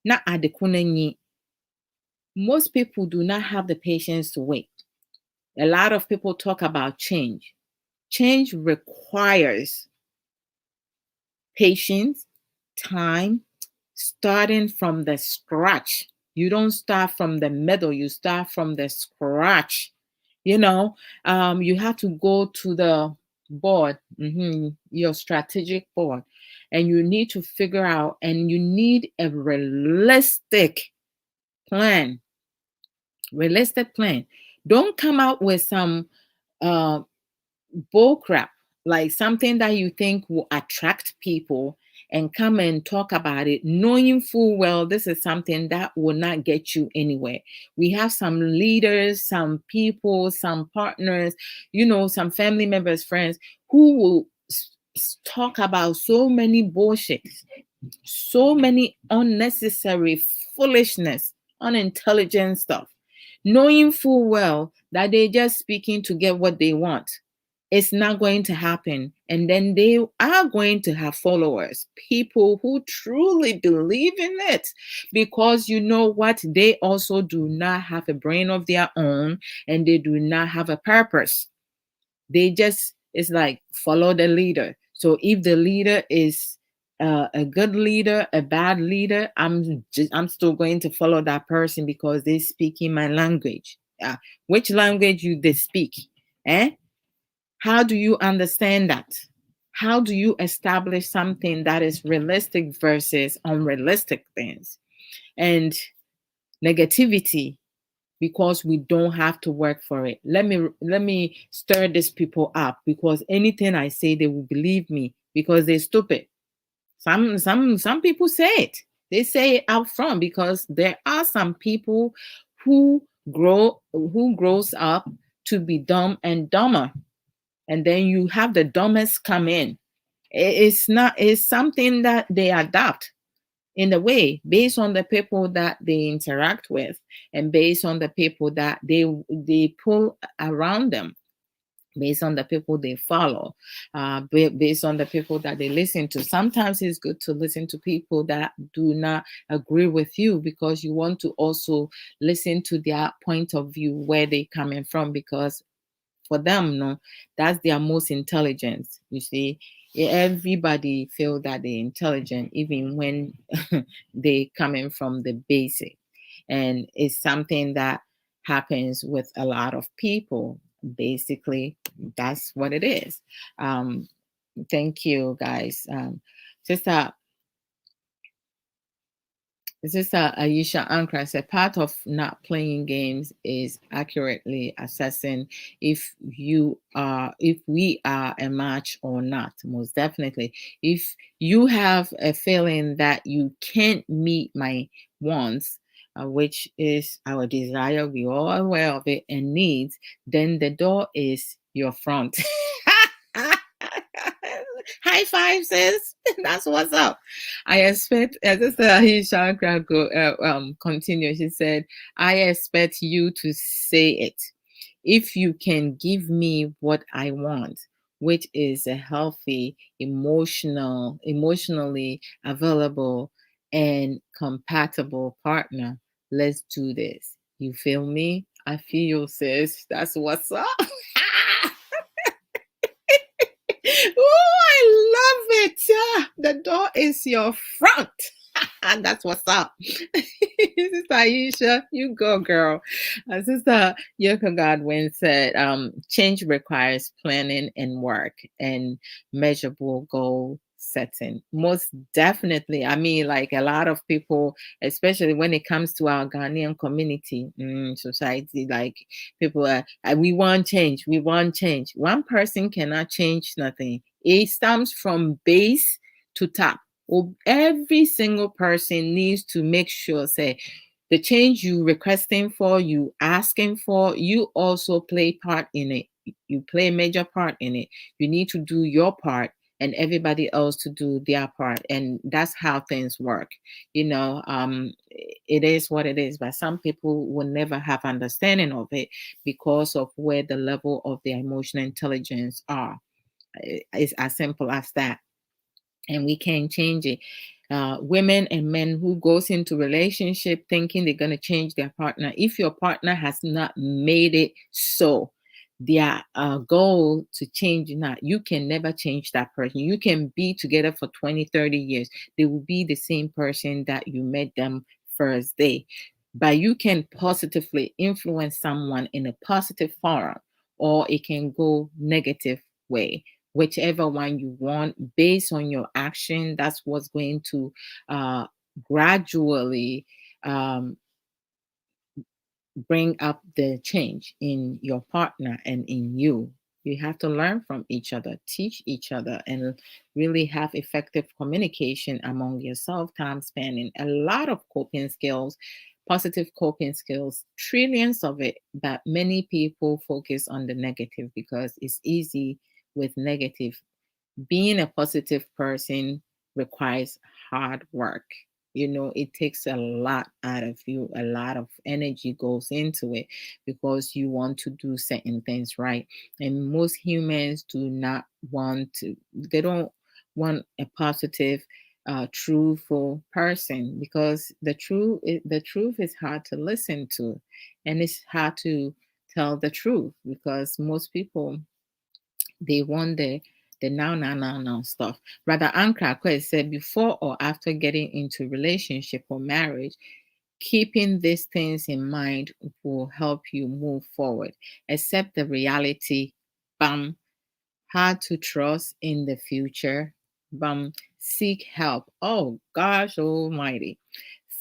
na ade ko no nyi. Most people do not have the patience to wait. A lot of people talk about change. Change requires patience, time, starting from the scratch. You don't start from the middle, you start from the scratch. You have to go to the board, your strategic board, and you need to figure out, and you need a plan. Realistic plan. Don't come out with some uh, bull crap like something that you think will attract people and come and talk about it, knowing full well this is something that will not get you anywhere. We have some leaders, some people, some partners, some family members, friends who will talk about so many bullshit, so many unnecessary foolishness, unintelligent stuff, knowing full well that they're just speaking to get what they want. It's not going to happen. And then they are going to have followers, people who truly believe in it. Because you know what? They also do not have a brain of their own, and they do not have a purpose. They just, it's like follow the leader. So if the leader is a good leader, a bad leader, I'm still going to follow that person because they speak in my language. Which language they speak? Eh? How do you understand that? How do you establish something that is realistic versus unrealistic things? And negativity, because we don't have to work for it. Let me stir these people up, because anything I say they will believe me because they're stupid. Some people say it. They say it out front because there are some people who grows up to be dumb and dumber. And then you have the dumbest come in. It's something that they adopt in a way based on the people that they interact with, and based on the people that they pull around them, based on the people they follow, based on the people that they listen to. Sometimes it's good to listen to people that do not agree with you, because you want to also listen to their point of view, where they coming from, because for them, no, that's their most intelligence. You see, everybody feel that they're intelligent, even when they coming from the basic, and it's something that happens with a lot of people. Basically, that's what it is. Um, thank you, guys. Sister Sister Aisha Ankra said part of not playing games is accurately assessing if we are a match or not. Most definitely. If you have a feeling that you can't meet my wants, which is our desire, we all are aware of it, and needs, then the door is your front. High five, sis. That's what's up. I expect, as Sister Aisha continue. She said, I expect you to say it. If you can give me what I want, which is a healthy, emotionally available, and compatible partner, let's do this. You feel me? I feel you, sis. That's what's up. Oh, I love it. Yeah, the door is your front. And that's what's up. Sister Aisha, you go, girl. Sister Yoko Godwin said, change requires planning and work and measurable goal setting. Most definitely. I mean, like a lot of people, especially when it comes to our Ghanaian community, society, like people are, we want change. We want change. One person cannot change nothing. It stems from base to top. Every single person needs to make sure, say, the change you requesting for, you asking for, you also play part in it. You play a major part in it. You need to do your part, and everybody else to do their part, and that's how things work. It is what it is, but some people will never have understanding of it because of where the level of their emotional intelligence are. It's as simple as that, and we can't change it. Women and men who goes into relationship thinking they're going to change their partner, if your partner has not made it so their goal to change, not, you can never change that person. You can be together for 20-30 years, they will be the same person that you met them first day. But you can positively influence someone in a positive forum, or it can go negative way, whichever one you want. Based on your action, that's what's going to gradually um, bring up the change in your partner and in you. You have to learn from each other, teach each other, and really have effective communication among yourself, time spending, a lot of coping skills, positive coping skills, trillions of it. But many people focus on the negative because it's easy with negative. Being a positive person requires hard work. It takes a lot out of you, a lot of energy goes into it because you want to do certain things right. And most humans do not want to, they don't want a positive, truthful person because the truth is hard to listen to, and it's hard to tell the truth because most people, they want the now stuff. Brother Ankra Kwesi said, before or after getting into relationship or marriage, keeping these things in mind will help you move forward. Accept the reality. Bam. Hard to trust in the future. Bam. Seek help. Oh gosh almighty.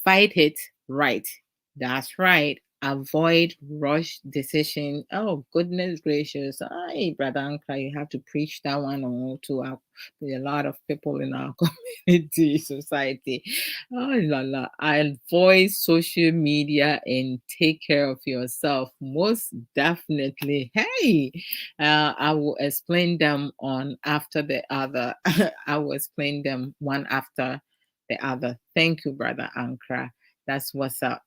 Fight it right. That's right. Avoid rush decision. Oh goodness gracious. Hey, brother Ankara, you have to preach that one on to a lot of people in our community, society. Oh la la. Avoid social media and take care of yourself. Most definitely. Hey, I will explain them on after the other. I will explain them one after the other. Thank you, brother Ankara. That's what's up.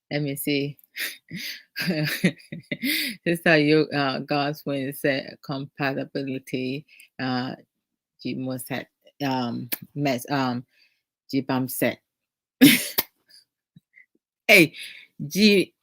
Let me see. Sister, you God's when it said compatibility. You must have mess Jibam said. Hey, G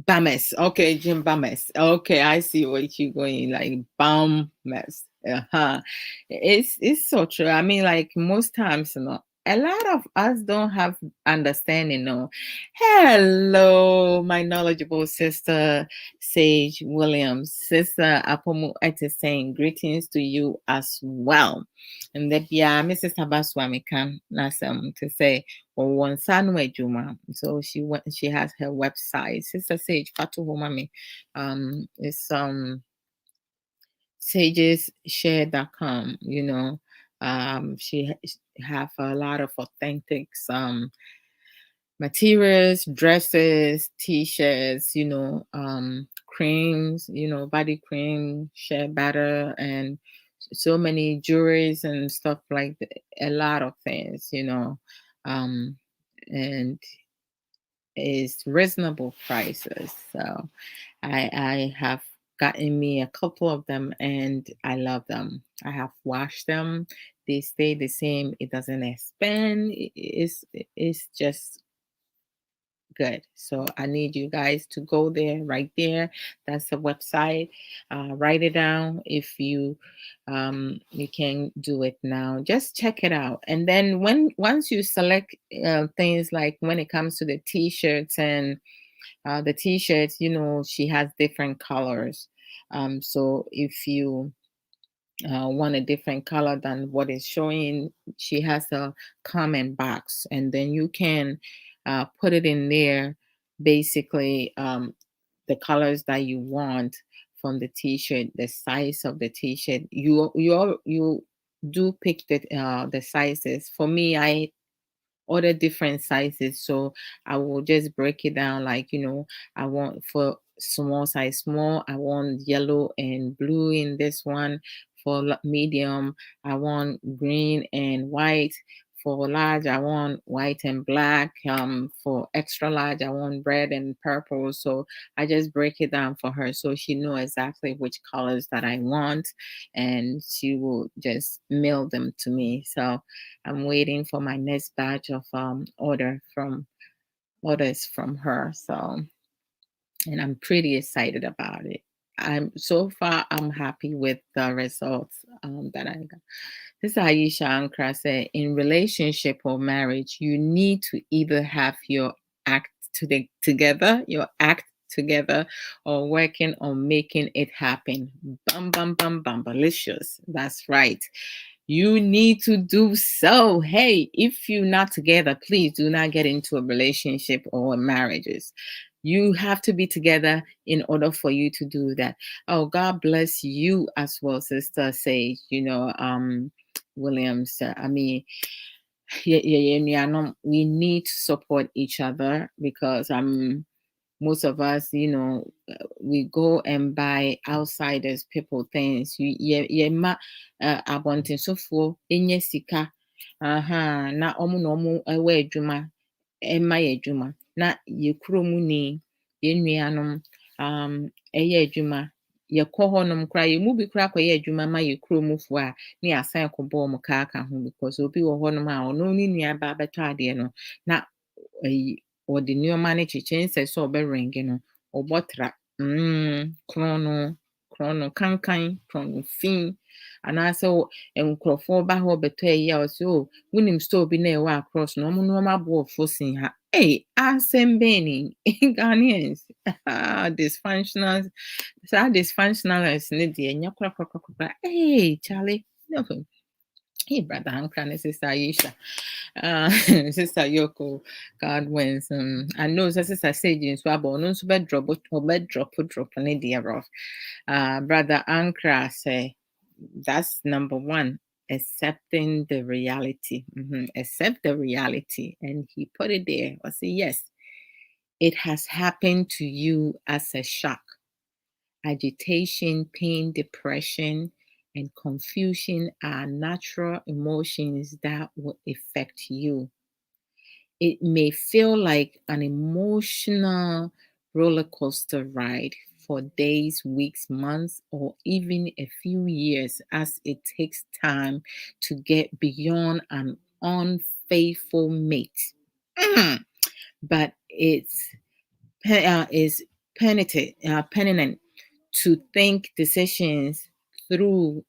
Bames. Okay, Jim Bames. Okay, I see what you're going like bum mess. Uh-huh. It's so true. I mean, like most times, a lot of us don't have understanding. No. Hello, my knowledgeable sister Sage Williams. Sister Apomu Ete saying greetings to you as well. And that yeah, Mrs. Tabaswami can nasem to say one Sanwe Juma. So she has her website. Sister Sage Fatu Mami. It's sageshare.com, have a lot of authentic materials, dresses, t-shirts, creams, body cream, shea butter, and so many jewelries and stuff like that. A lot of things, and is reasonable prices. So I have gotten me a couple of them and I love them. I have washed them. They stay the same. It doesn't expand. It's just good. So I need you guys to go there, right there. That's the website. Write it down if you can do it now. Just check it out. And then once you select things like when it comes to the t-shirts and the t-shirts, she has different colors. So if you want a different color than what is showing, she has a comment box, and then you can put it in there, basically the colors that you want from the t-shirt, the size of the t-shirt. You do pick the sizes. For me, I order different sizes. So I will just break it down like, I want for small size small, I want yellow and blue in this one. For medium, I want green and white. For large, I want white and black. For extra large, I want red and purple. So I just break it down for her so she know exactly which colors that I want, and she will just mail them to me. So I'm waiting for my next batch of orders from her. So, and I'm pretty excited about it. I'm happy with the results that I got. This is Aisha Ankra said, in relationship or marriage, you need to either have your your act together, or working on making it happen. Bum bum bum bum malicious. That's right. You need to do so. Hey, if you're not together, please do not get into a relationship or marriages. You have to be together in order for you to do that. Oh, God bless you as well, Sister Sage. Williams. I mean, yeah, we need to support each other because most of us, we go and buy outsiders people things. Abontin so for enye sika. Na omu ewe adwuma ɛmma yɛ adwuma na yɛ kurom ni yɛn nuanom ɛyɛ adwuma yɛkɔ hɔnom koraa yɛn mu bi koraa kɔyɛ adwuma ma yɛ kuromfoɔ a ne yɛasan kɔbɔ wɔn aka ho because obi wɔ hɔnom a ɔno ne nua ba bɛtɔ adeɛ no na ɔde nneɛma no kyekyɛ nsɛ sɛ ɔbɛrengi no ɔbɔtra krono kankan krono fi anaasɛ nkurɔfoɔ ba hɔ bɛtɔ ɛyi a ɔsɛ o wonim store bi na ɛwɔ across no ɔmo nneɛma boɔfo si ha asɛm bɛn ni Ghanaians dysfunctional saa dysfunctionalness ne deɛ nyɛ korakora Charlie hey brother Ankra and sister Aisha sister Yoko God wins I know sister Sage in Swabo no so bed drop ne dear rough brother Ankra say that's number one, accepting the reality. Accept the reality. And he put it there. I say, yes, it has happened to you as a shock. Agitation, pain, depression, and confusion are natural emotions that will affect you. It may feel like an emotional roller coaster ride for days, weeks, months, or even a few years as it takes time to get beyond an unfaithful mate. But it's pertinent to think decisions through,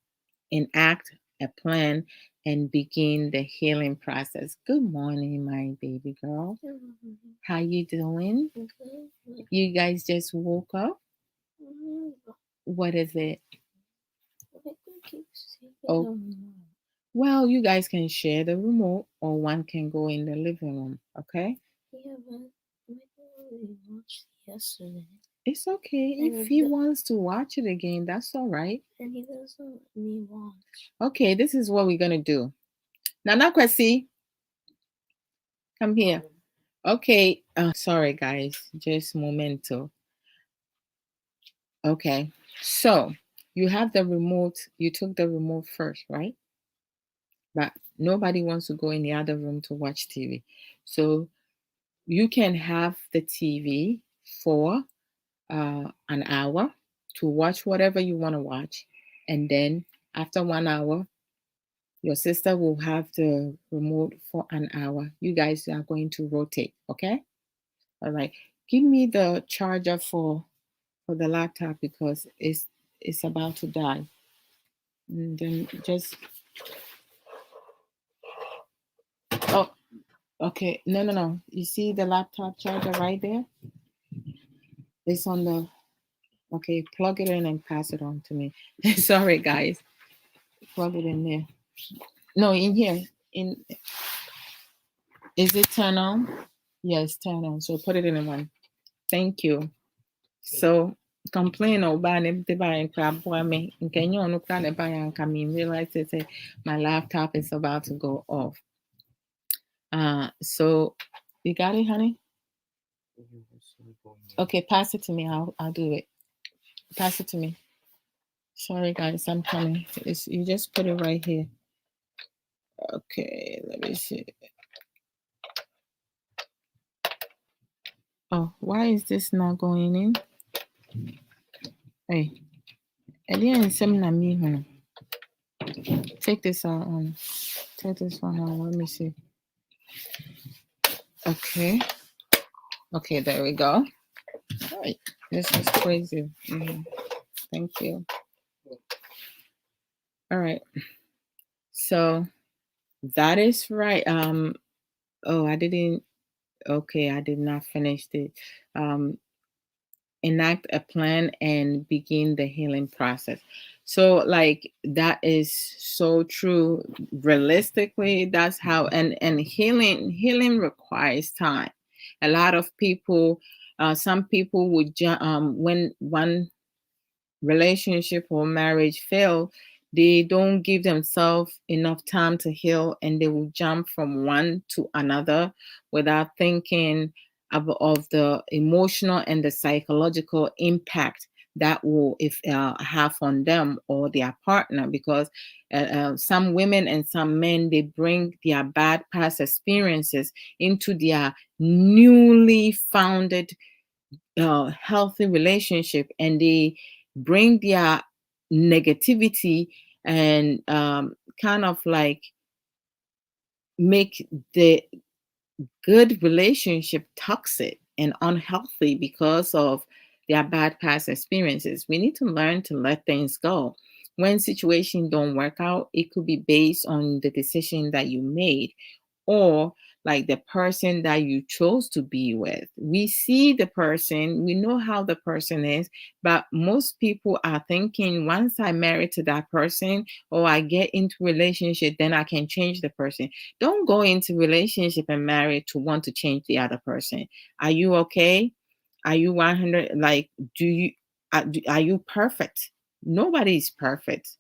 enact a plan, and begin the healing process. Good morning, my baby girl. How you doing? You guys just woke up? What is it? Oh, well, you guys can share the remote or one can go in the living room, okay? Yeah, but we watched yesterday. It's okay. If he wants to watch it again, that's all right. And he doesn't let me watch. Okay, this is what we're going to do. Nana Kwesi, come here. Okay. Sorry, guys. Just momento. Okay. So you have the remote. You took the remote first, right? But nobody wants to go in the other room to watch TV. So you can have the TV for an hour to watch whatever you want to watch. And then after 1 hour, your sister will have the remote for an hour. You guys are going to rotate, okay? All right. Give me the charger for the laptop because it's about to die. And then just okay. No. You see the laptop charger right there? It's on the okay, plug it in and pass it on to me. Sorry guys. Plug it in there. No, in here. Is it turn on? Yes, turn on. So put it in one. Thank you. So complain about it by crab me. Can you understand about and come in realize that my laptop is about to go off. So you got it, honey? Okay, pass it to me. I'll do it. Pass it to me. Sorry guys, I'm coming. You just put it right here. Okay, let me see. Oh, why is this not going in? Hey, Nsem na me. Take this out. Take this one out. Let me see. Okay. Okay, there we go. All right. This is crazy. Thank you. All right. So that is right. Oh, I didn't. Okay, I did not finish it. Enact a plan and begin the healing process. So like that is so true. Realistically, that's how and healing requires time. A lot of people Some people would when one relationship or marriage fail, they don't give themselves enough time to heal, and they will jump from one to another without thinking of the emotional and the psychological impact that will if have on them or their partner. Because some women and some men, they bring their bad past experiences into their newly founded healthy relationship, and they bring their negativity and kind of like make the good relationship toxic and unhealthy because of their bad past experiences. We need to learn to let things go. When situations don't work out, it could be based on the decision that you made, or like the person that you chose to be with. We see the person, we know how the person is, but most people are thinking once I marry to that person or I get into relationship, then I can change the person. Don't go into relationship and marry to want to change the other person. Are you okay? Are you 100? Like, are you perfect? Nobody is perfect,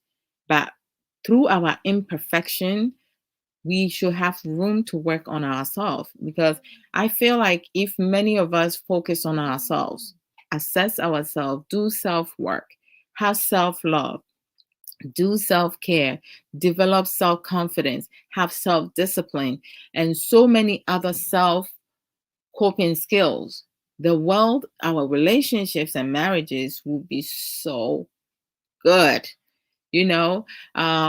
but through our imperfection, we should have room to work on ourselves. Because I feel like if many of us focus on ourselves, assess ourselves, do self work, have self love, do self care, develop self confidence, have self discipline, and so many other self coping skills, the world, our relationships and marriages will be so good. You know,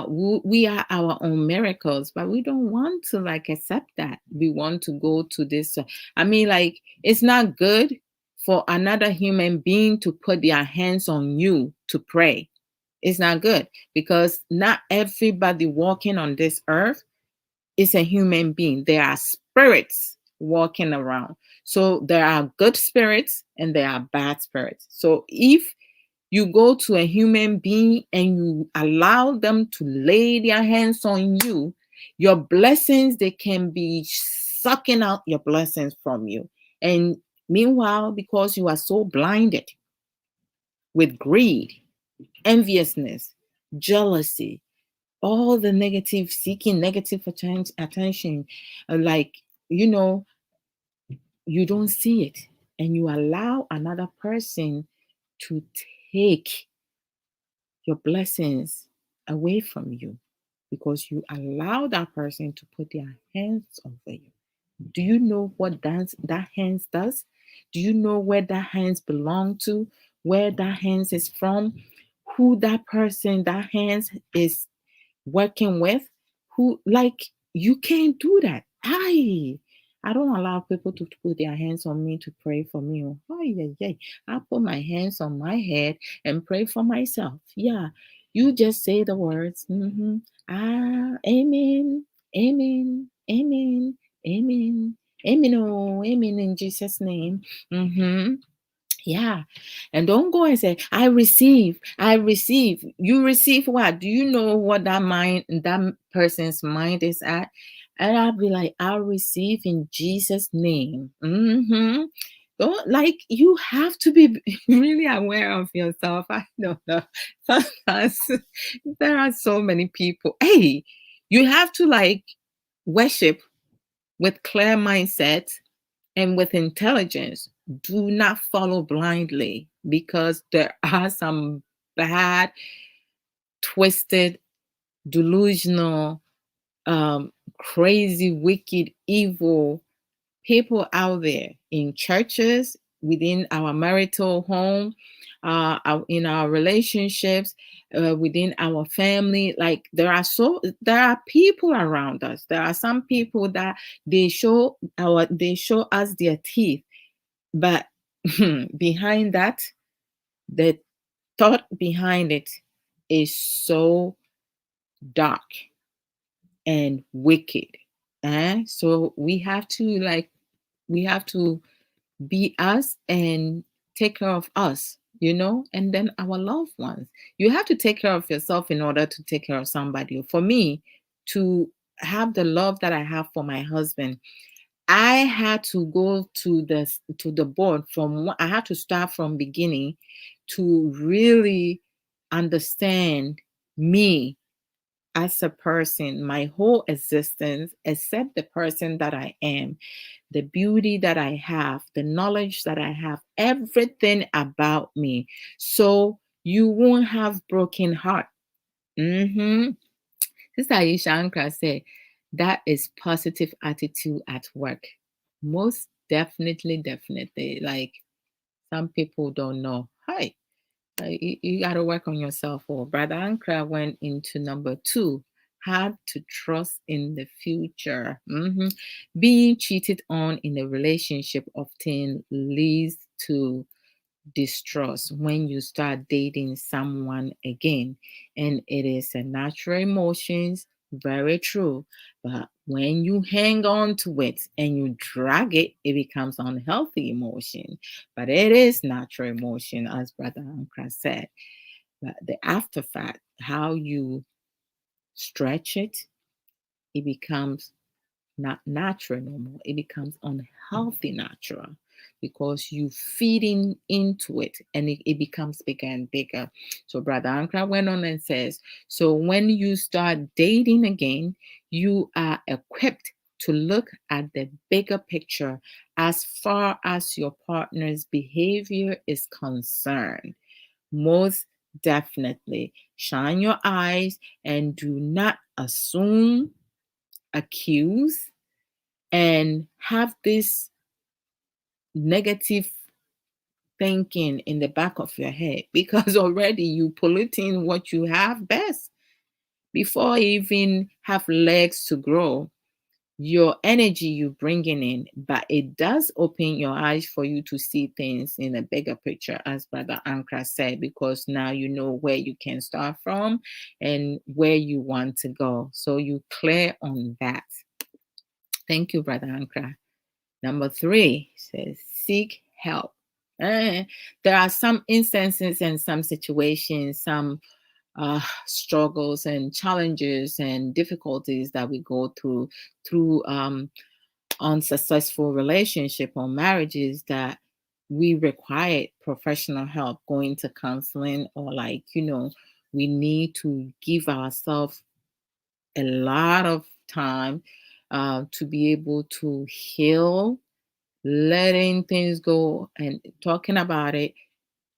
we are our own miracles, but we don't want to like accept that. We want to go to this. I mean, like, it's not good for another human being to put their hands on you to pray. It's not good, because not everybody walking on this earth is a human being. There are spirits walking around. So there are good spirits and there are bad spirits. So if you go to a human being and you allow them to lay their hands on you, your blessings, they can be sucking out your blessings from you. And meanwhile, because you are so blinded with greed, enviousness, jealousy, all the negative, seeking negative attention, like, you know, you don't see it, and you allow another person to take your blessings away from you because you allow that person to put their hands over you. Do you know what that hands does? Do you know where that hands belong to? Where that hands is from? Who that person that hands is working with? Who, like, you can't do that. I don't allow people to put their hands on me to pray for me. Oh, yeah, yeah. I put my hands on my head and pray for myself. Yeah. You just say the words. Amen. Amen. Amen. Amen. Amen. Oh, amen in Jesus' name. Yeah. And don't go and say, I receive, I receive. You receive what? Do you know what that person's mind is at? And I'll be like, I'll receive in Jesus' name. Don't, like, you have to be really aware of yourself. I don't know. Sometimes there are so many people. Hey, you have to like worship with clear mindset and with intelligence. Do not follow blindly, because there are some bad, twisted, delusional, crazy, wicked, evil people out there in churches, within our marital home, in our relationships, within our family. Like, there are people around us. There are some people that they show us their teeth, but behind that, the thought behind it is so dark and wicked. So we have to be us and take care of us, and then our loved ones. You have to take care of yourself in order to take care of somebody. For me, to have the love that I have for my husband, I had to go to the board I had to start from beginning to really understand me as a person, my whole existence, except the person that I am, the beauty that I have, the knowledge that I have, everything about me. So you won't have broken heart. Mm-hmm. Sister Aisha Ankra said, that is positive attitude at work. Most definitely, definitely. Like some people don't know. Hi, you got to work on yourself. Or Brother Ankra went into number 2, had to trust in the future. Being cheated on in a relationship often leads to distrust when you start dating someone again, and it is a natural emotions, very true, but when you hang on to it and you drag it, it becomes unhealthy emotion. But it is natural emotion, as Brother Ankra said. But the after fact, how you stretch it, it becomes not natural no more. It becomes unhealthy natural because you feeding into it, and it becomes bigger and bigger. So Brother Ankra went on and says, so when you start dating again, you are equipped to look at the bigger picture as far as your partner's behavior is concerned. Most definitely shine your eyes and do not assume, accuse, and have this negative thinking in the back of your head, because already you polluting what you have best before you even have legs to grow. Your energy you bringing in, but it does open your eyes for you to see things in a bigger picture, as Brother Ankra said, because now you know where you can start from and where you want to go, so you clear on that. Thank you, Brother Ankra. Number 3 says seek help. There are some instances and some situations, some struggles and challenges and difficulties that we go through unsuccessful relationship or marriages, that we require professional help, going to counseling, or we need to give ourselves a lot of time to be able to heal, letting things go and talking about it,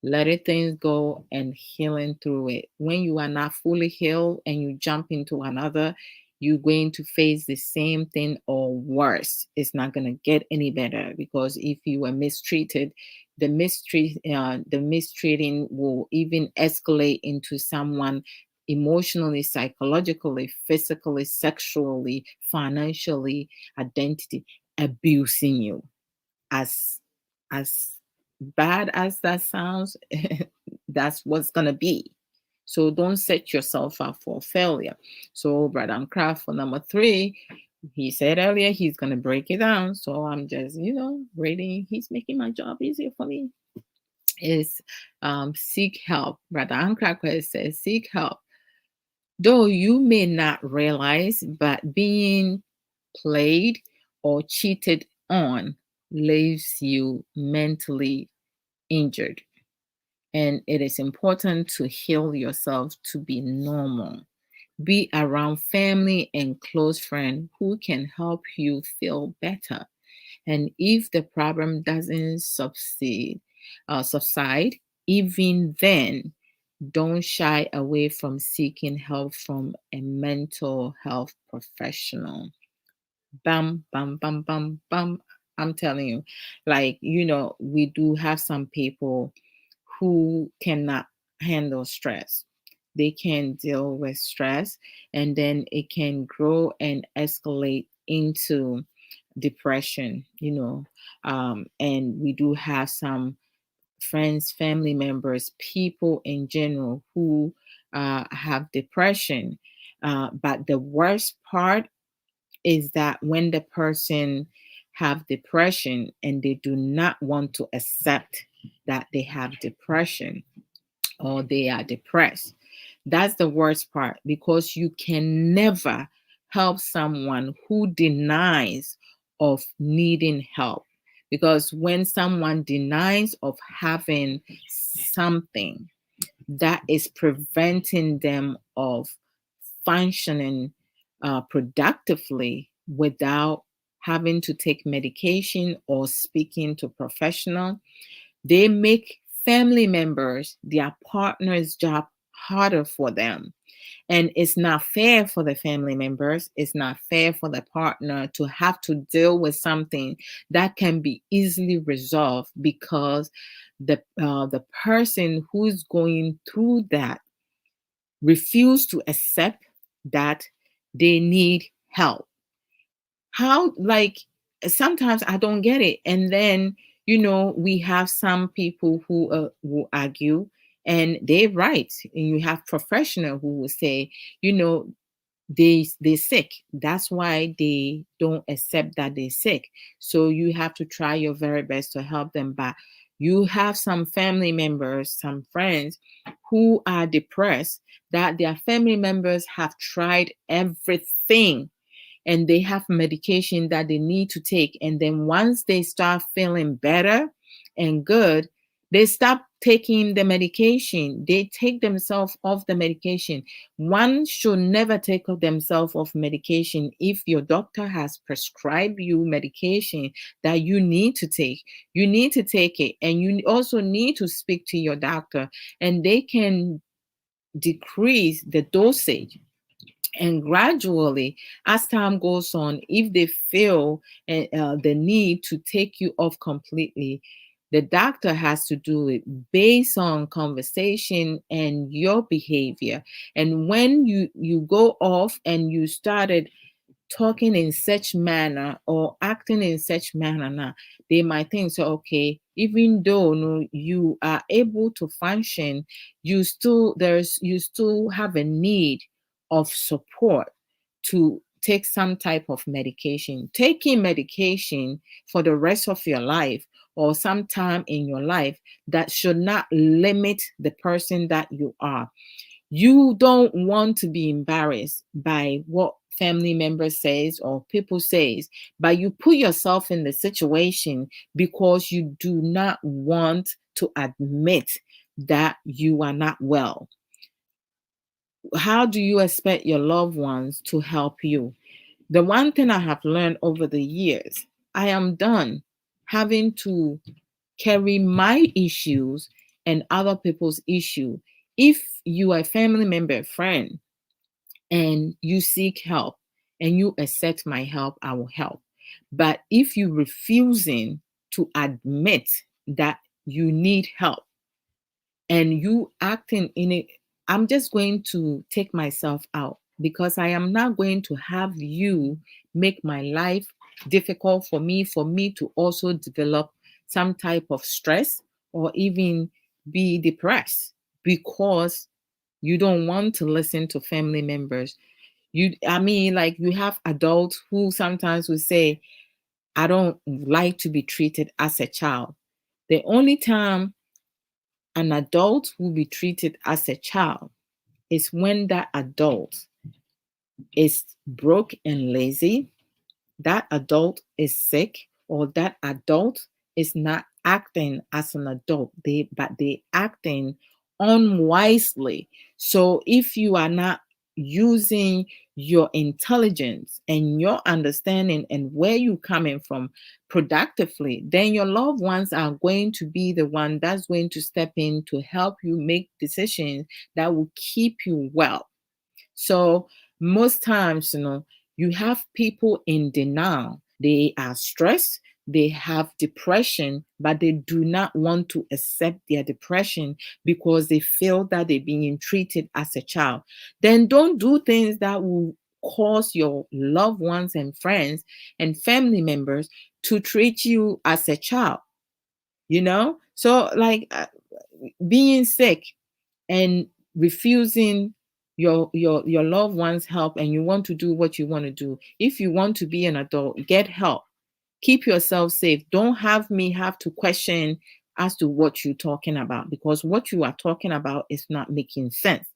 letting things go and healing through it. When you are not fully healed and you jump into another, you're going to face the same thing or worse. It's not going to get any better, because if you were mistreated, the mistreating will even escalate into someone emotionally, psychologically, physically, sexually, financially, identity abusing you. As as bad as that sounds, that's what's gonna be. So don't set yourself up for failure. So Brother Craft for number 3, he said earlier he's gonna break it down. So I'm just, reading. He's making my job easier for me. Is seek help. Brother Ankrakwe says seek help. Though you may not realize, but being played or cheated on leaves you mentally injured. And it is important to heal yourself to be normal. Be around family and close friends who can help you feel better. And if the problem doesn't subside, even then, don't shy away from seeking help from a mental health professional. Bam, bam, bam, bam, bam. I'm telling you, we do have some people who cannot handle stress. They can deal with stress, and then it can grow and escalate into depression. And we do have some friends, family members, people in general who have depression. But the worst part is that when the person have depression and they do not want to accept that they have depression or they are depressed, that's the worst part, because you can never help someone who denies of needing help. Because when someone denies of having something that is preventing them of functioning productively without having to take medication or speaking to professional, they make family members, their partner's job harder for them. And it's not fair for the family members. It's not fair for the partner to have to deal with something that can be easily resolved because the person who's going through that refuse to accept that they need help. How, like, sometimes I don't get it. And then, we have some people who will argue, and they're right. And you have professional who will say, you know, they're sick. That's why they don't accept that they're sick. So you have to try your very best to help them. But you have some family members, some friends who are depressed, that their family members have tried everything and they have medication that they need to take. And then once they start feeling better and good, they stop taking the medication. They take themselves off the medication. One should never take themselves off medication. If your doctor has prescribed you medication that you need to take, you need to take it. And you also need to speak to your doctor, and they can decrease the dosage. And gradually, as time goes on, if they feel the need to take you off completely, the doctor has to do it based on conversation and your behavior. And when you go off and you started talking in such manner or acting in such manner now, they might think, so okay, even though no, you are able to function, you still have a need of support to take some type of medication. Taking medication for the rest of your life or some time in your life, that should not limit the person that you are. You don't want to be embarrassed by what family members says or people says, but you put yourself in the situation because you do not want to admit that you are not well. How do you expect your loved ones to help you? The one thing I have learned over the years, I am done having to carry my issues and other people's issue. If you are a family member, friend, and you seek help and you accept my help, I will help. But if you refusing to admit that you need help and you acting in it, I'm just going to take myself out, because I am not going to have you make my life difficult for me to also develop some type of stress or even be depressed because you don't want to listen to family members. I mean, like, you have adults who sometimes will say, I don't like to be treated as a child. The only time an adult will be treated as a child is when that adult is broke and lazy, that adult is sick, or that adult is not acting as an adult, but they acting unwisely. So if you are not using your intelligence and your understanding and where you coming from productively, then your loved ones are going to be the one that's going to step in to help you make decisions that will keep you well. So most times, you have people in denial. They are stressed, they have depression, but they do not want to accept their depression because they feel that they're being treated as a child. Then don't do things that will cause your loved ones and friends and family members to treat you as a child, So, like, being sick and refusing your loved ones help, and you want to do what you want to do. If you want to be an adult, get help. Keep yourself safe. Don't have me have to question as to what you're talking about, because what you are talking about is not making sense.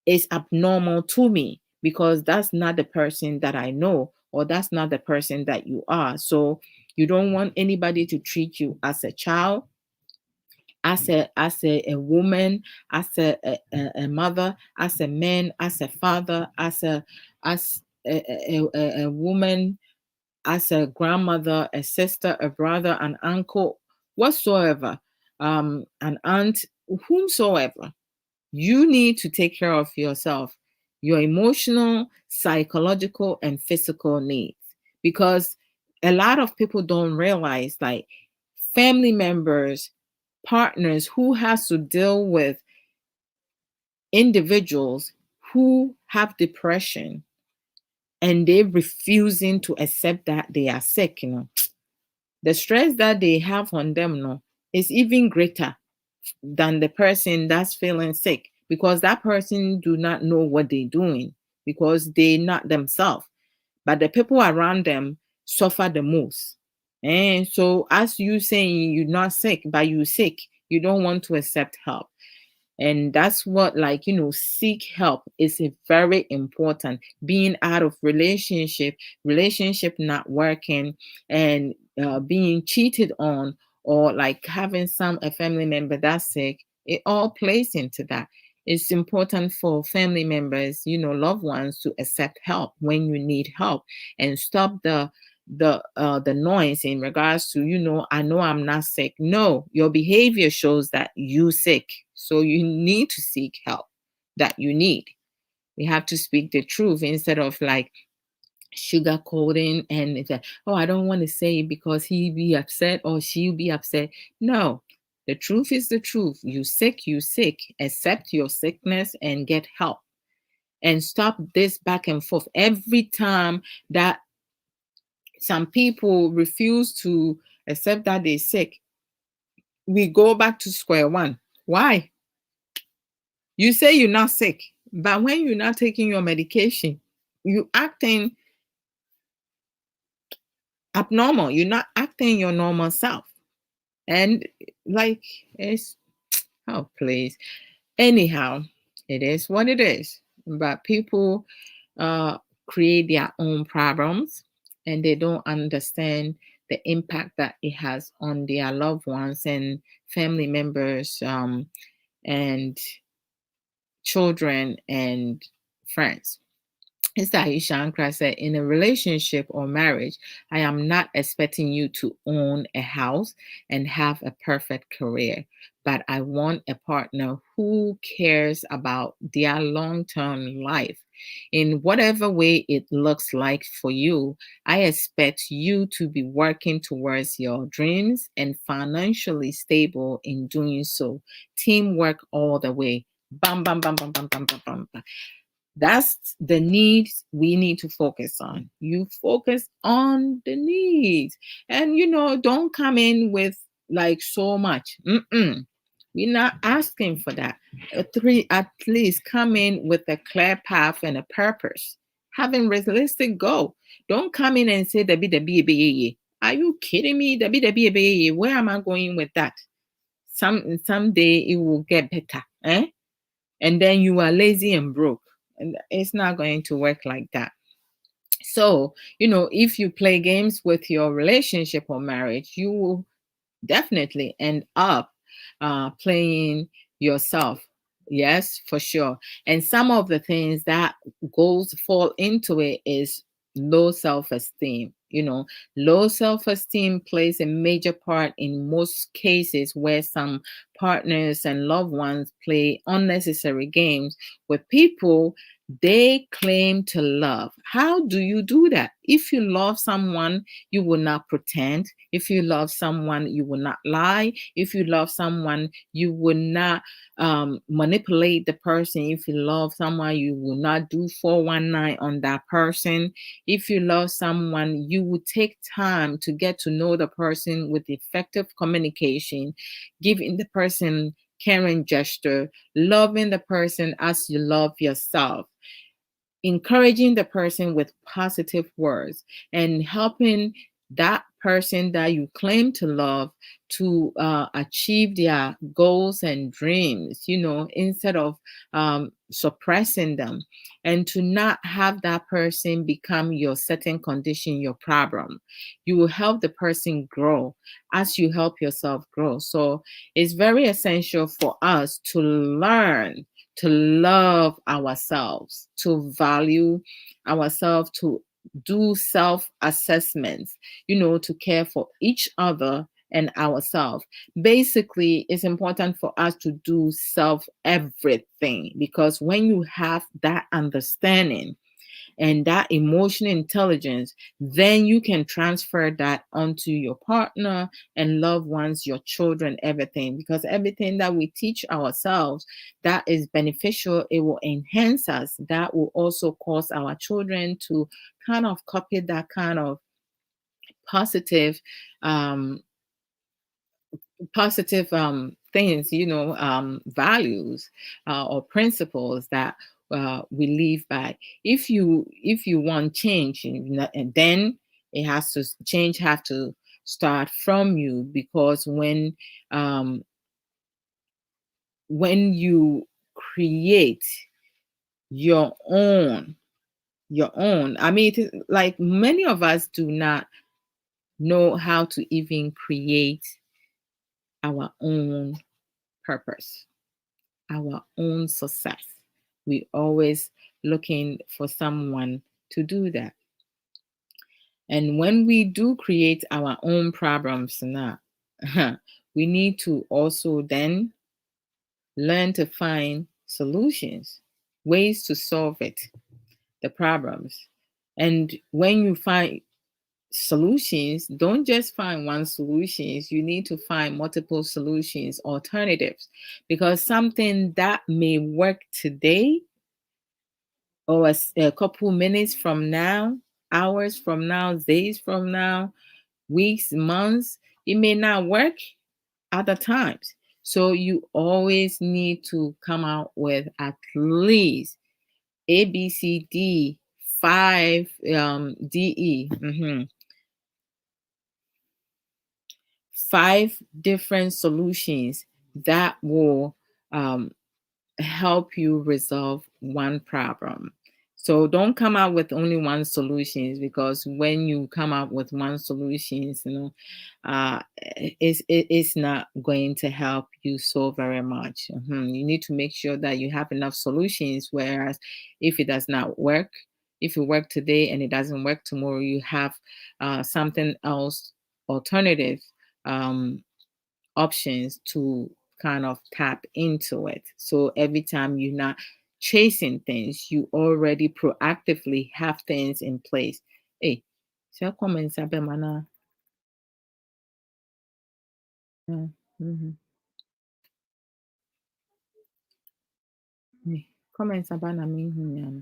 It's abnormal to me because that's not the person that I know or that's not the person that you are. So you don't want anybody to treat you as a child, as a woman, as a mother, as a man, as a father, as a woman, as a grandmother, a sister, a brother, an uncle, whatsoever, an aunt, whomsoever. You need to take care of yourself, your emotional, psychological, and physical needs. Because a lot of people don't realize, like, family members, partners who has to deal with individuals who have depression and they refusing to accept that they are sick, the stress that they have on them, is even greater than the person that's feeling sick, because that person do not know what they're doing, because they not themselves, but the people around them suffer the most. And so as you saying you're not sick, but you sick, you don't want to accept help. And that's what, like, seek help is a very important. Being out of relationship not working, and being cheated on, or like having a family member that's sick, it all plays into that. It's important for family members, loved ones, to accept help when you need help, and stop the noise in regards to, I know I'm not sick. No, your behavior shows that you sick. So you need to seek help that you need. We have to speak the truth instead of like sugarcoating, and it's like, oh, I don't want to say it because he be upset or she be upset. No, the truth is the truth. You sick, you sick. Accept your sickness and get help. And stop this back and forth. Every time that some people refuse to accept that they're sick, we go back to square one. Why? You say you're not sick, but when you're not taking your medication, you acting abnormal. You're not acting your normal self. And like, it's, oh, please. Anyhow, it is what it is. But people uh, create their own problems, and they don't understand the impact that it has on their loved ones and family members, and children and friends. It's that Aisha Ankara said, in a relationship or marriage, I am not expecting you to own a house and have a perfect career, but I want a partner who cares about their long term life. In whatever way it looks like for you, I expect you to be working towards your dreams and financially stable in doing so. Teamwork all the way. Bam, bam, bam, bam, bam, bam, bam, bam, bam. That's the needs we need to focus on. You focus on the needs. And, don't come in with like so much. We're not asking for that. At least come in with a clear path and a purpose. Having realistic goal. Don't come in and say, the are you kidding me? Where am I going with that? Someday it will get better. And then you are lazy and broke. And it's not going to work like that. So, if you play games with your relationship or marriage, you will definitely end up playing yourself. Yes, for sure. And some of the things that fall into it is low self-esteem. Low self-esteem plays a major part in most cases where some partners and loved ones play unnecessary games with people they claim to love. How do you do that? If you love someone, you will not pretend. If you love someone, you will not lie. If you love someone, you will not manipulate the person. If you love someone, you will not do 419 on that person. If you love someone, you will take time to get to know the person with effective communication, giving the person caring gesture, loving the person as you love yourself, encouraging the person with positive words, and helping that person that you claim to love to achieve their goals and dreams, instead of suppressing them, and to not have that person become your certain condition, your problem. You will help the person grow as you help yourself grow. So it's very essential for us to learn to love ourselves, to value ourselves, to do self assessments, to care for each other and ourselves. Basically, it's important for us to do self everything, because when you have that understanding and that emotional intelligence, then you can transfer that onto your partner and loved ones, your children, everything. Because everything that we teach ourselves that is beneficial, it will enhance us. That will also cause our children to kind of copy that kind of positive um things, values or principles that we live by. If you want change, and then it has to change have to start from you, because um when you create your own, I mean, it is like many of us do not know how to even create our own purpose, our own success. We always looking for someone to do that. And when we do create our own problems now, we need to also then learn to find solutions, ways to solve it, the problems. And when you find solutions, don't just find one solutions. You need to find multiple solutions, alternatives, because something that may work today or a couple minutes from now, hours from now, days from now, weeks, months, it may not work other times. So you always need to come out with at least ABCD 5 DE. 5 different solutions that will help you resolve one problem. So don't come out with only one solutions, because when you come out with one solutions, it's not going to help you so very much. You need to make sure that you have enough solutions. Whereas if it does not work, if it work today and it doesn't work tomorrow, you have something else, alternative um, options to kind of tap into it. So every time you're not chasing things, you already proactively have things in place. Hey, so comments abemana. Mm-hmm. Comments abana me.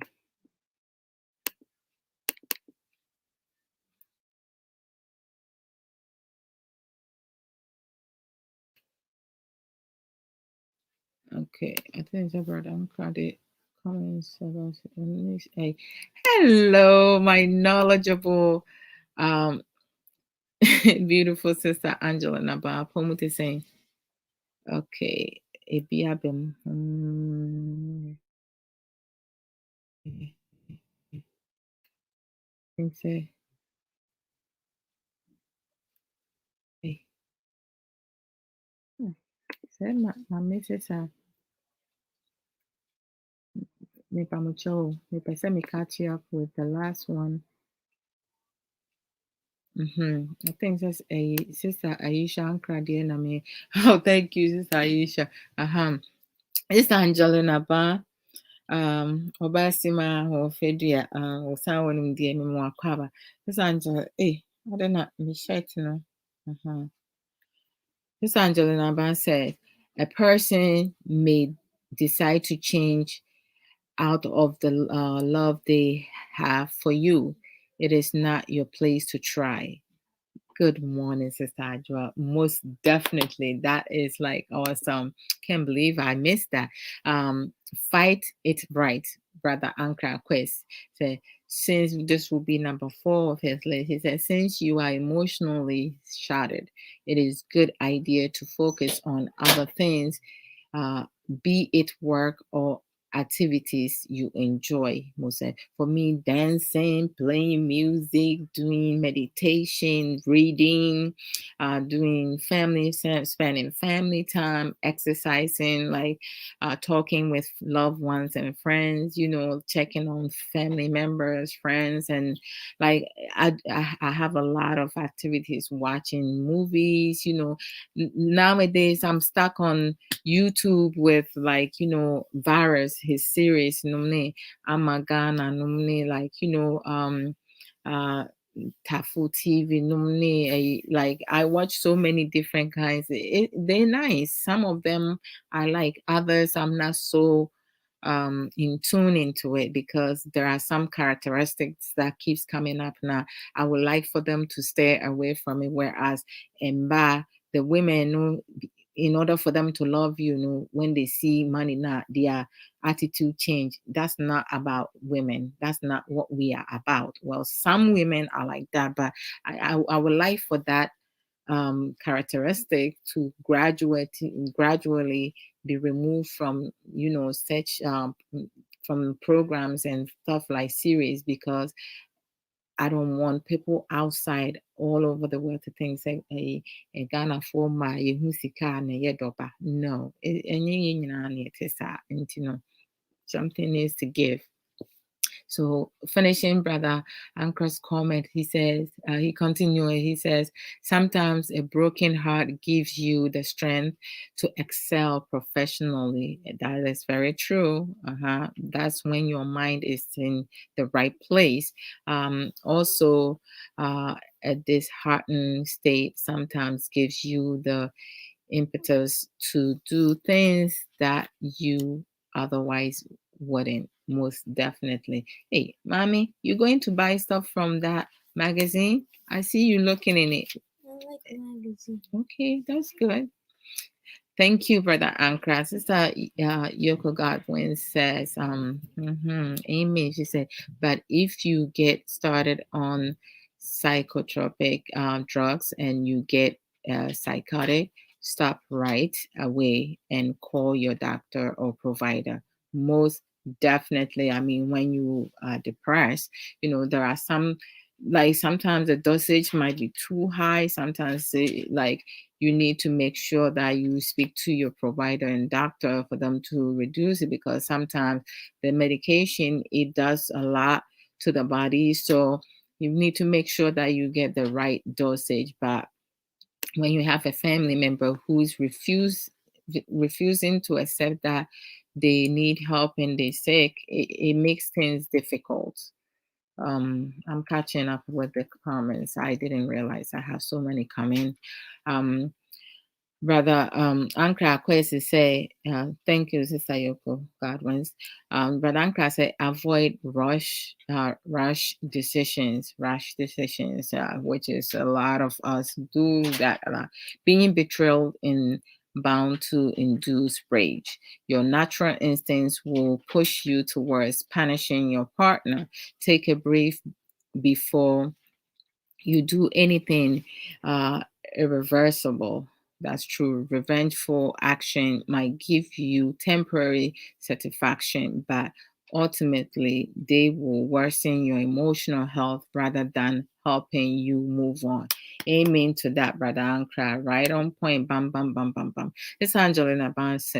Okay, I think it's about credit comments about hey. Hello, my knowledgeable beautiful sister Angela Naba. Pomuti saying, okay, Ebiabem. Think say, hey, say my missus me pamucho, me pese me catch you up with the last one. I think that's a sister Aisha Ankra dear na me. Oh, thank you, sister Aisha. Sister Angelina Ba. Obasima or Fedia or someone dear me more cover. Sister Angela, I don't know, me shirt, Sister Angelina Ba said, a person may decide to change out of the love they have for you. It is not your place to try. Good morning, Sister Adwoa. Most definitely, that is like awesome. Can't believe I missed that. Fight it right, Brother Ankra Quest. Say, since this will be number 4 of his list, he said, since you are emotionally shattered, it is good idea to focus on other things, uh, be it work or activities you enjoy. Mose. For me, dancing, playing music, doing meditation, reading, doing spending family time, exercising, like talking with loved ones and friends, checking on family members, friends, and like I have a lot of activities, watching movies, nowadays I'm stuck on YouTube with, like, Virus, his series, nomne Amagana, nomne, like, uh Tafu TV, nomne, like I watch so many different kinds. They're nice. Some of them I like, others I'm not so in tune into it, because there are some characteristics that keeps coming up now. I would like for them to stay away from it. Whereas in bar, the women, in order for them to love you, when they see money now, their attitude change. That's not about women. That's not what we are about. Well, some women are like that, but I would like for that characteristic to gradually be removed from, such from programs and stuff like series, because I don't want people outside all over the world to think, say, a Ghana for my Yehusika na yedoba. No, it is something needs to give. So, finishing Brother Ankr's comment, he continued, he says, sometimes a broken heart gives you the strength to excel professionally. That is very true. That's when your mind is in the right place. Also, a disheartened state sometimes gives you the impetus to do things that you otherwise wouldn't, most definitely. Hey, mommy, you going to buy stuff from that magazine? I see you looking in it. I like magazine. Okay, that's good. Thank you, Brother Ankra. Sister Yoko Godwin says, Amy, she said, but if you get started on psychotropic drugs and you get psychotic, stop right away and call your doctor or provider. Most definitely. I mean, when you are depressed, there are some, like sometimes the dosage might be too high. Sometimes, like, you need to make sure that you speak to your provider and doctor for them to reduce it, because sometimes the medication, it does a lot to the body. So you need to make sure that you get the right dosage. But when you have a family member who's refusing to accept that they need help and they're sick, it makes things difficult. I'm catching up with the comments. I didn't realize I have so many coming. Brother Ankra Kwesi say, thank you, Sister Yoko Godwins. Brother Ankra say, avoid rash decisions, which is a lot of us do that. Being betrayed in bound to induce rage. Your natural instincts will push you towards punishing your partner. Take a breath before you do anything irreversible. That's true. Revengeful action might give you temporary satisfaction, but ultimately they will worsen your emotional health rather than helping you move on. Amen to that, Brother Ankra. Right on point. Bam, bam, bam, bam, bam. This Angelina Barnes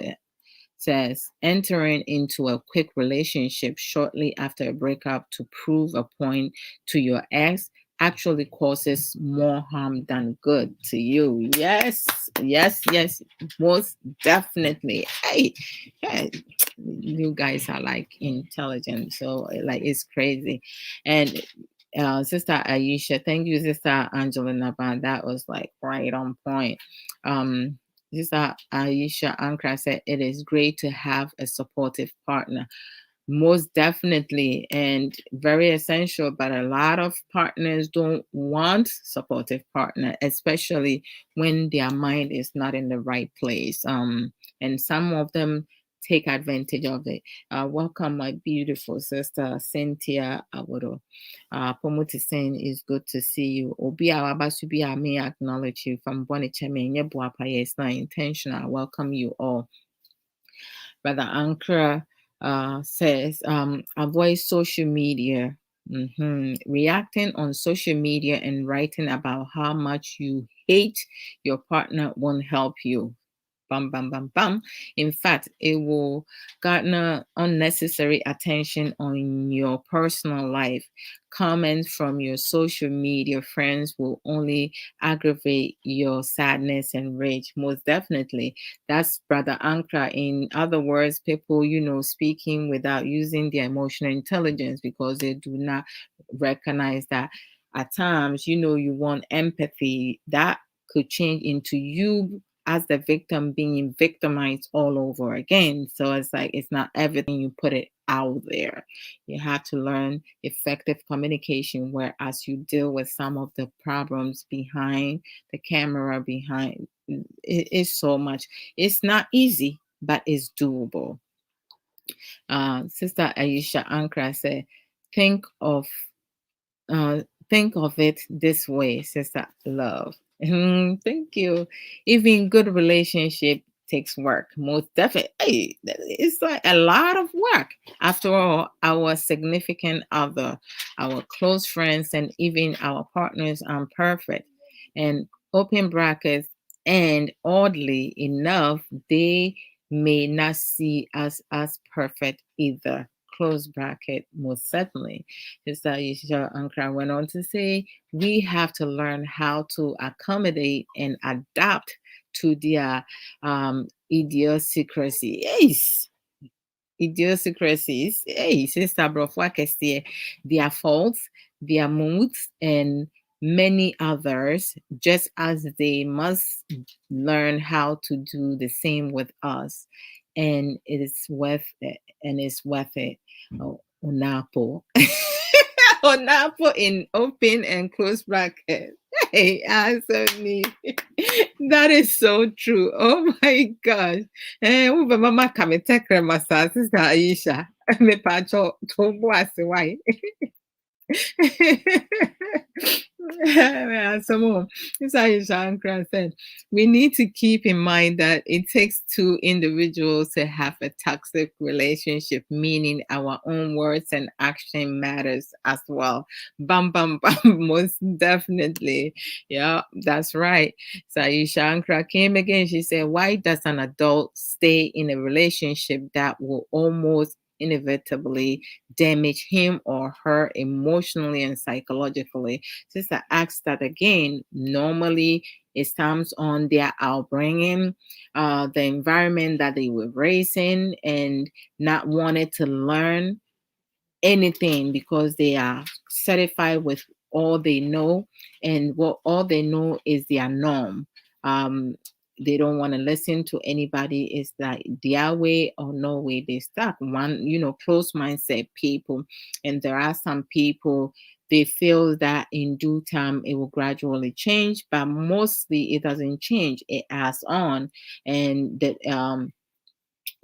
says entering into a quick relationship shortly after a breakup to prove a point to your ex actually causes more harm than good to you. Yes, yes, yes, most definitely. Hey, yeah, you guys are like intelligent, so like it's crazy. And Sister Aisha, thank you, Sister Angela Naban. That was like right on point. Sister Aisha Ankra said, it is great to have a supportive partner. Most definitely, and very essential, but a lot of partners don't want supportive partner, especially when their mind is not in the right place. And some of them take advantage of it. Welcome, my beautiful sister Cynthia Awodo. Pomoti saying it's good to see you. Obi Awabasubi, I may acknowledge you from Bonicheme. It's not intentional. I welcome you all. Brother Ankara says, avoid social media. Reacting on social media and writing about how much you hate your partner won't help you. Bam, bam, bam, bam. In fact, it will garner unnecessary attention on your personal life. Comments from your social media friends will only aggravate your sadness and rage. Most definitely. That's Brother Ankra. In other words, people, speaking without using their emotional intelligence because they do not recognize that at times, you want empathy. That could change into you as the victim being victimized all over again. So it's like it's not everything you put it out there. You have to learn effective communication, whereas you deal with some of the problems behind the camera, behind it is so much. It's not easy, but it's doable. Sister Aisha Ankra said, think of uh, think of it this way, Sister Love. Thank you. Even good relationship takes work. Most definitely. It's like a lot of work. After all, our significant other, our close friends, and even our partners aren't perfect. And open brackets, and oddly enough, they may not see us as perfect either. Close bracket, most certainly. Sister Yeshua Ankara went on to say, we have to learn how to accommodate and adapt to their idiosyncrasy. Yes, idiosyncrasies. Hey, Sister Brofwa Kestie, their faults, their moods, and many others, just as they must learn how to do the same with us. And it is worth it. And it's worth it. Oh, Unapo. Onapo in open and close bracket. Hey, answer me. That is so true. Oh my gosh. Ube mama kame tekre masa sister Aisha. Me pacho to why. Some more. This is Aisha said, we need to keep in mind that it takes two individuals to have a toxic relationship, meaning our own words and action matters as well. Bam, bam, bam, most definitely. Yeah, that's right. So Aisha Ankra came again. She said, why does an adult stay in a relationship that will almost inevitably damage him or her emotionally and psychologically? Sister asks that again. Normally, it stems on their upbringing, the environment that they were raised in, and not wanting to learn anything because they are satisfied with all they know, and what all they know is their norm. um they don't want to listen to anybody. It's like their way or no way. They stuck one, close mindset people. And there are some people, they feel that in due time it will gradually change, but mostly it doesn't change, it adds on. And that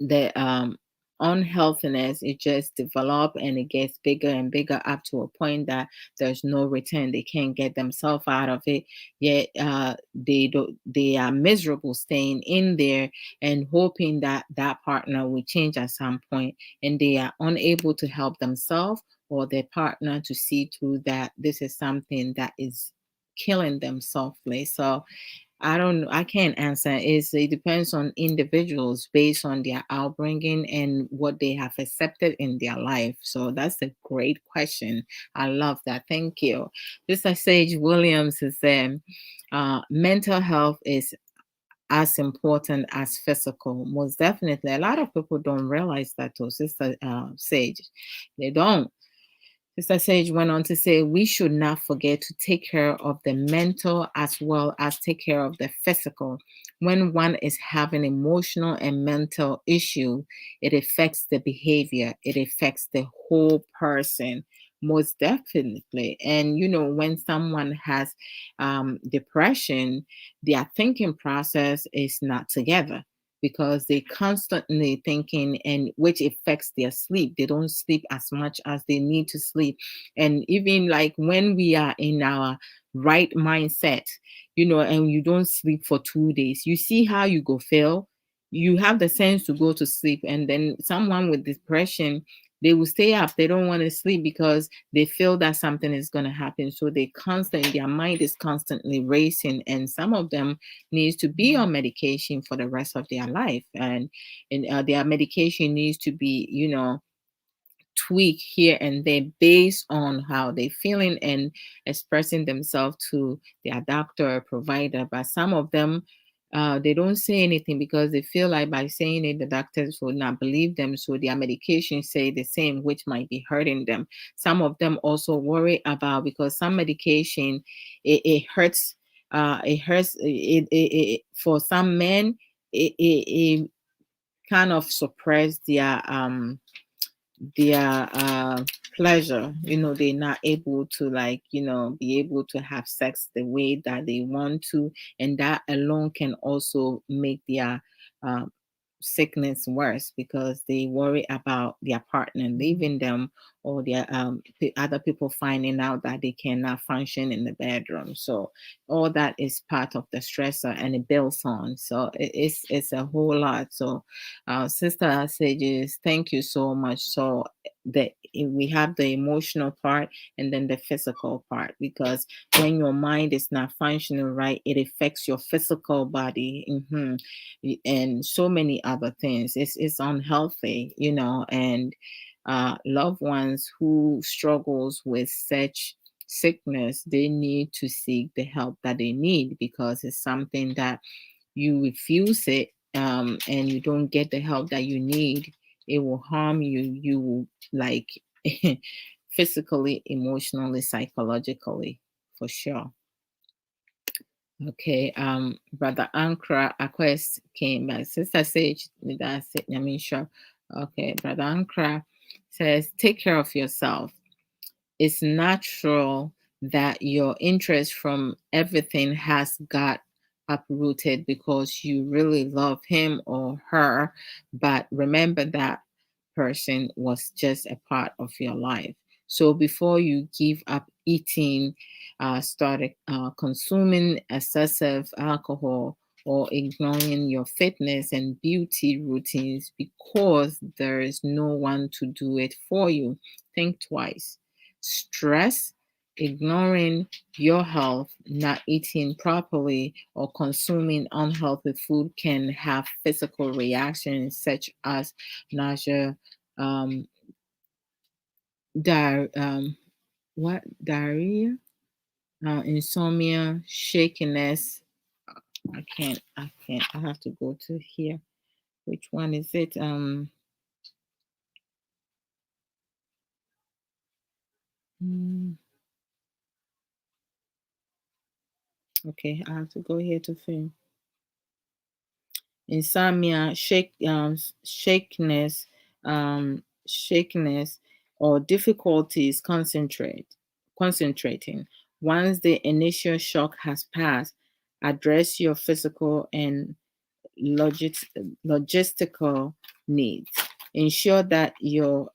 the unhealthiness, it just develop and it gets bigger and bigger up to a point that there's no return. They can't get themselves out of it. Yet they are miserable staying in there and hoping that that partner will change at some point, and they are unable to help themselves or their partner to see through that this is something that is killing them softly. So I can't answer. It depends on individuals based on their upbringing and what they have accepted in their life. So that's a great question. I love that. Thank you. Just like Sage Williams is saying, mental health is as important as physical. Most definitely. A lot of people don't realize that too, Sister Sage. They don't. Sister Sage went on to say, we should not forget to take care of the mental as well as take care of the physical. When one is having emotional and mental issue, it affects the behavior, it affects the whole person. Most definitely. And when someone has depression, their thinking process is not together. because they constantly thinking, and which affects their sleep. They don't sleep as much as they need to sleep. And even like when we are in our right mindset, and you don't sleep for 2 days, you see how you go feel. You have the sense to go to sleep. And then someone with depression, they will stay up. They don't want to sleep because they feel that something is going to happen. So their mind is constantly racing. And some of them needs to be on medication for the rest of their life. And their medication needs to be, tweak here and there based on how they're feeling and expressing themselves to their doctor or provider. But some of them, they don't say anything because they feel like by saying it, the doctors will not believe them. So their medication say the same, which might be hurting them. Some of them also worry about, because some medication, it hurts. It hurts. For some men, it kind of suppress their pleasure. They're not able to, like, be able to have sex the way that they want to. And that alone can also make their um, sickness worse, because they worry about their partner leaving them, or their other people finding out that they cannot function in the bedroom. So all that is part of the stressor, and it builds on. So it's a whole lot. So Sister Sages, thank you so much. So we have the emotional part and then the physical part, because when your mind is not functioning right, it affects your physical body. And so many other things. It's unhealthy, and loved ones who struggles with such sickness, they need to seek the help that they need, because it's something that you refuse it, and you don't get the help that you need, it will harm you. You will, like, physically, emotionally, psychologically, for sure. Okay, Brother Ankara Aquest came back. Sister Sage, that's it. I mean, sure. Okay, Brother Ankara says, take care of yourself. It's natural that your interest from everything has got uprooted because you really love him or her. But remember that person was just a part of your life. So before you give up eating, start consuming excessive alcohol, or ignoring your fitness and beauty routines because there is no one to do it for you, think twice. Stress, ignoring your health, not eating properly, or consuming unhealthy food can have physical reactions such as nausea, um, diarrhea, insomnia, shakiness. I have to go to here. Which one is it? Mm, okay, I have to go here to film. Insomnia, shakiness, or difficulties concentrating. Once the initial shock has passed, address your physical and logistical needs. Ensure that your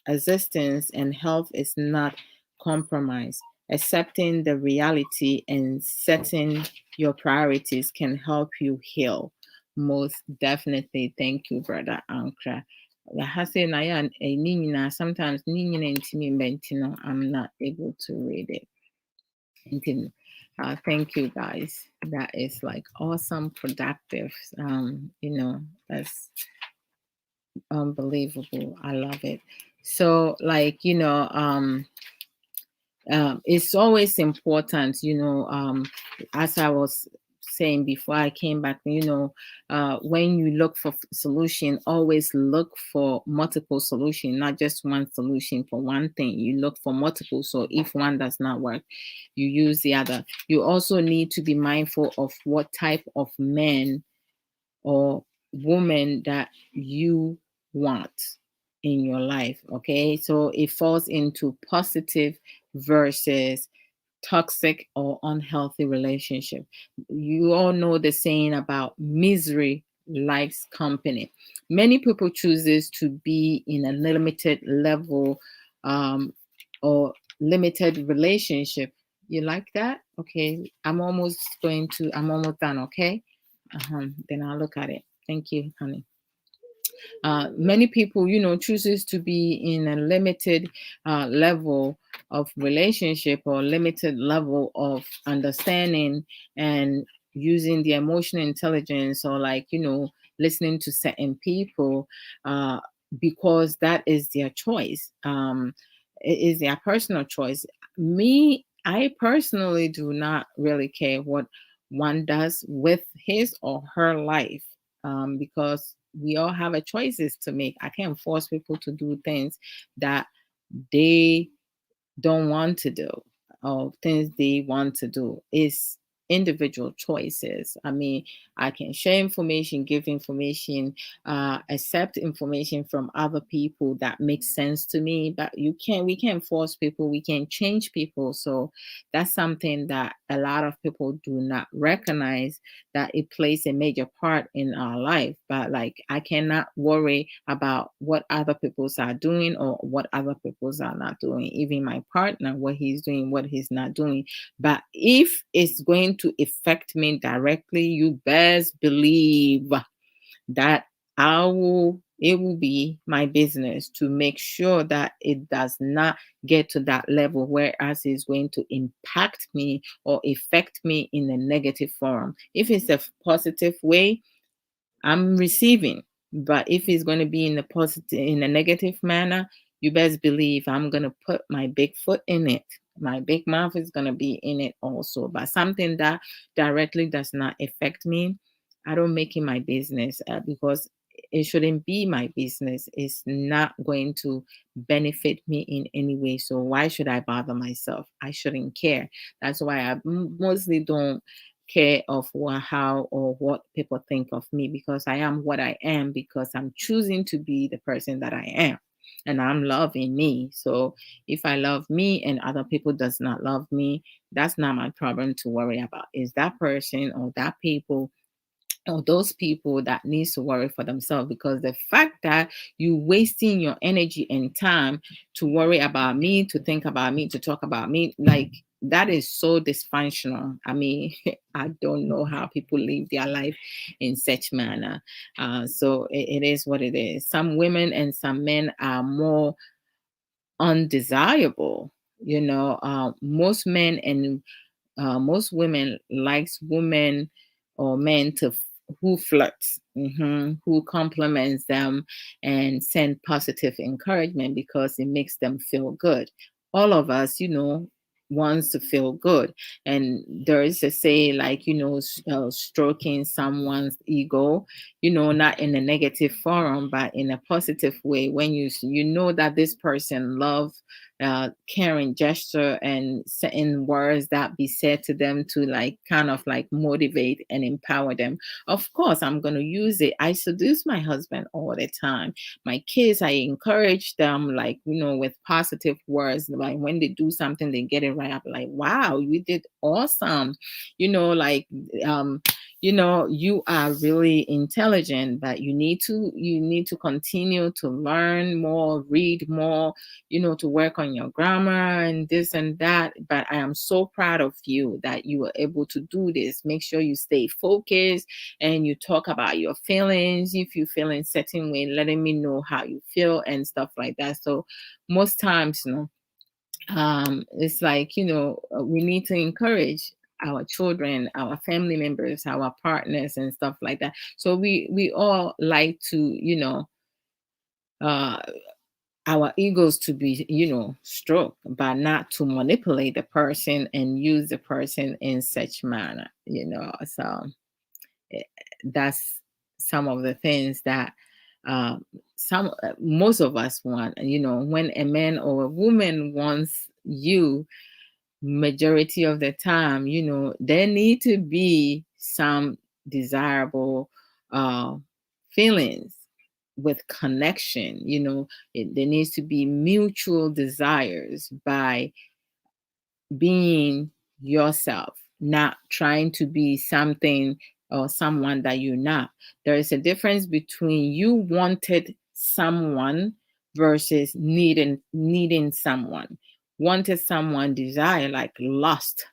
existence and health is not compromised. Accepting the reality and setting your priorities can help you heal. Most definitely. Thank you, Brother Ankra. Yɛha na yɛ a ne nyinaa, sometimes ne nyinaa ntimi mbɛnti no, I'm not able to read it. Thank you guys. That is like awesome, productive. That's unbelievable. I love it. So, like, it's always important, as I was saying before I came back, when you look for solution, always look for multiple solution, not just one solution for one thing. You look for multiple. So if one does not work, you use the other. You also need to be mindful of what type of men or woman that you want in your life. Okay, so it falls into positive versus toxic or unhealthy relationship. You all know the saying about misery likes company. Many people chooses to be in a limited level or limited relationship. You like that? Okay, I'm almost done. Okay, then I'll look at it. Thank you, honey. Many people, chooses to be in a limited level of relationship or limited level of understanding and using the emotional intelligence or like, listening to certain people uh, because that is their choice. It is their personal choice. Me, I personally do not really care what one does with his or her life, because we all have a choices to make. I can't force people to do things that they don't want to do or things they want to do. It's individual choices. I mean, I can share information, give information, accept information from other people that makes sense to me, but we can't force people, we can't change people. So that's something that a lot of people do not recognize, that it plays a major part in our life. But like, I cannot worry about what other people's are doing or what other people's are not doing, even my partner, what he's doing, what he's not doing. But if it's going to affect me directly, you best believe that it will be my business to make sure that it does not get to that level, whereas it's going to impact me or affect me in a negative form. If it's a positive way, I'm receiving. But if it's going to be in a positive, in a negative manner, you best believe I'm going to put my big foot in it. My big mouth is going to be in it also. But something that directly does not affect me, I don't make it my business, because it shouldn't be my business. It's not going to benefit me in any way. So why should I bother myself? I shouldn't care. That's why I mostly don't care of how or what people think of me, because I am what I am, because I'm choosing to be the person that I am, and I'm loving me. So if I love me and other people does not love me, that's not my problem to worry about. Is that person or that people or those people that needs to worry for themselves, because the fact that you wasting your energy and time to worry about me, to think about me, to talk about me, like, that is so dysfunctional. I mean, I don't know how people live their life in such manner. So it is what it is. Some women and some men are more undesirable. Most men and most women likes women or men who flirts, who compliments them and send positive encouragement, because it makes them feel good. All of us, wants to feel good. And there is a say, like, stroking someone's ego, not in a negative forum but in a positive way, when you know that this person love caring gesture and certain words that be said to them to like kind of like motivate and empower them. Of course, I'm going to use it. I seduce my husband all the time. My kids, I encourage them, like, with positive words. Like when they do something, they get it right. I'm like, wow, you did awesome. Like, you are really intelligent, but you need to continue to learn more, read more, to work on your grammar and this and that. But I am so proud of you that you were able to do this. Make sure you stay focused and you talk about your feelings. If you feel in certain way, letting me know how you feel and stuff like that. So most times, it's like, we need to encourage our children, our family members, our partners and stuff like that. So we all like to, uh our egos to be, stroked, but not to manipulate the person and use the person in such manner. So eh, that's some of the things that some most of us want. When a man or a woman wants you, majority of the time, there need to be some desirable uh feelings with connection. There needs to be mutual desires by being yourself, not trying to be something or someone that you're not. There is a difference between you wanted someone versus needing someone. Wanted someone, desire, like lust.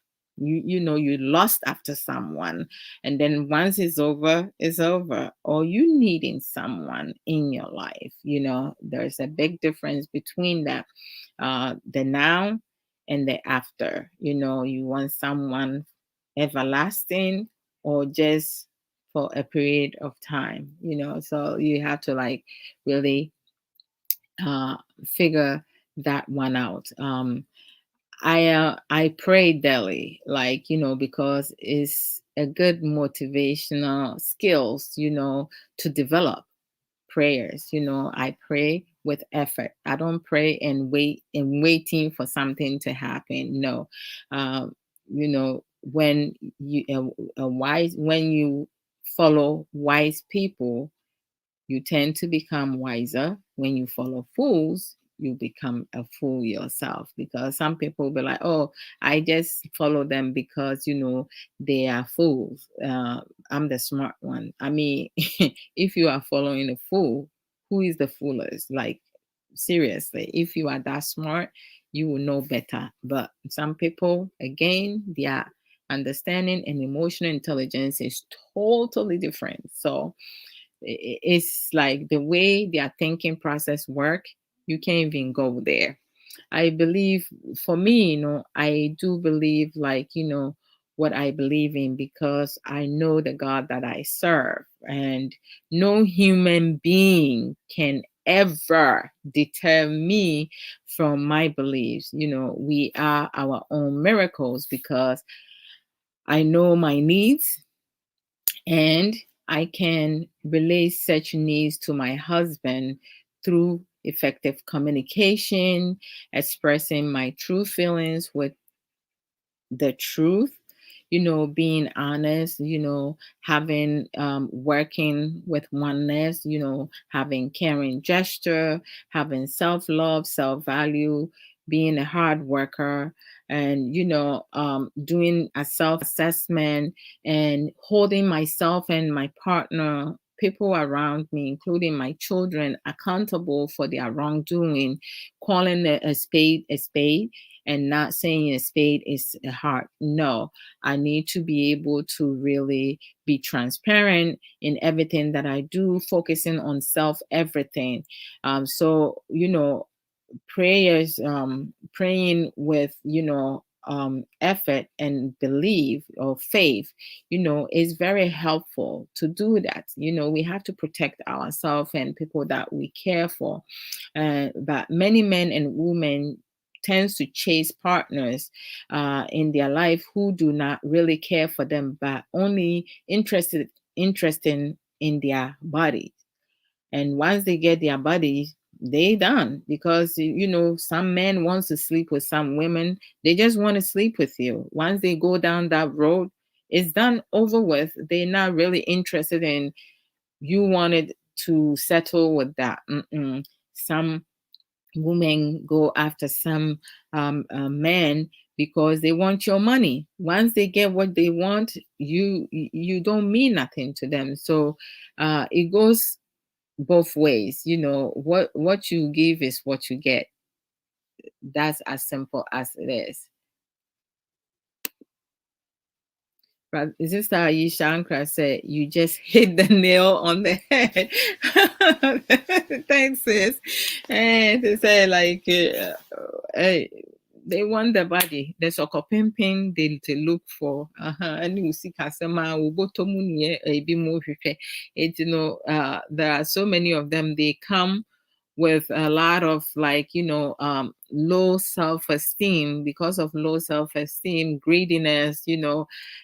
You lost after someone, and then once it's over. Or you needing someone in your life. There's a big difference between that. The now and the after. You want someone everlasting or just for a period of time. So you have to like really uh figure that one out. I pray daily, like, because it's a good motivational skills, to develop prayers. I pray with effort. I don't pray and waiting for something to happen. No. When when you follow wise people, you tend to become wiser. When you follow fools, you become a fool yourself, because some people will be like, oh, I just follow them because, they are fools. I'm the smart one. I mean, if you are following a fool, who is the foolest? Like, seriously, if you are that smart, you will know better. But some people, again, their understanding and emotional intelligence is totally different. So it's like the way their thinking process work, you can't even go there. I believe, for me, I do believe, like, what I believe in, because I know the God that I serve, and no human being can ever deter me from my beliefs. We are our own miracles, because I know my needs, and I can relay such needs to my husband through effective communication, expressing my true feelings with the truth, being honest, having working with oneness, having caring gesture, having self-love, self-value, being a hard worker, and doing a self-assessment, and holding myself and my partner, people around me, including my children, accountable for their wrongdoing, calling a spade a spade, and not saying a spade is a heart. No, I need to be able to really be transparent in everything that I do, focusing on self everything. So, prayers, praying with, effort and belief or faith, is very helpful to do that. We have to protect ourselves and people that we care for. But many men and women tends to chase partners in their life who do not really care for them, but only interested in their body. And once they get their bodies, they done, because some men wants to sleep with some women. They just want to sleep with you. Once they go down that road, it's done, over with. They're not really interested in you wanted to settle with that. Some women go after some men because they want your money. Once they get what they want, you don't mean nothing to them. So it goes both ways. What you give is what you get. That's as simple as it is. But Sister Aisha Ankra said, you just hit the nail on the head. Thanks, sis. And they say, like, they want the body. There's a pimping they look for. And you see, Kasama, there are so many of them. They come with a lot of, like, low self-esteem. Because of low self-esteem, greediness,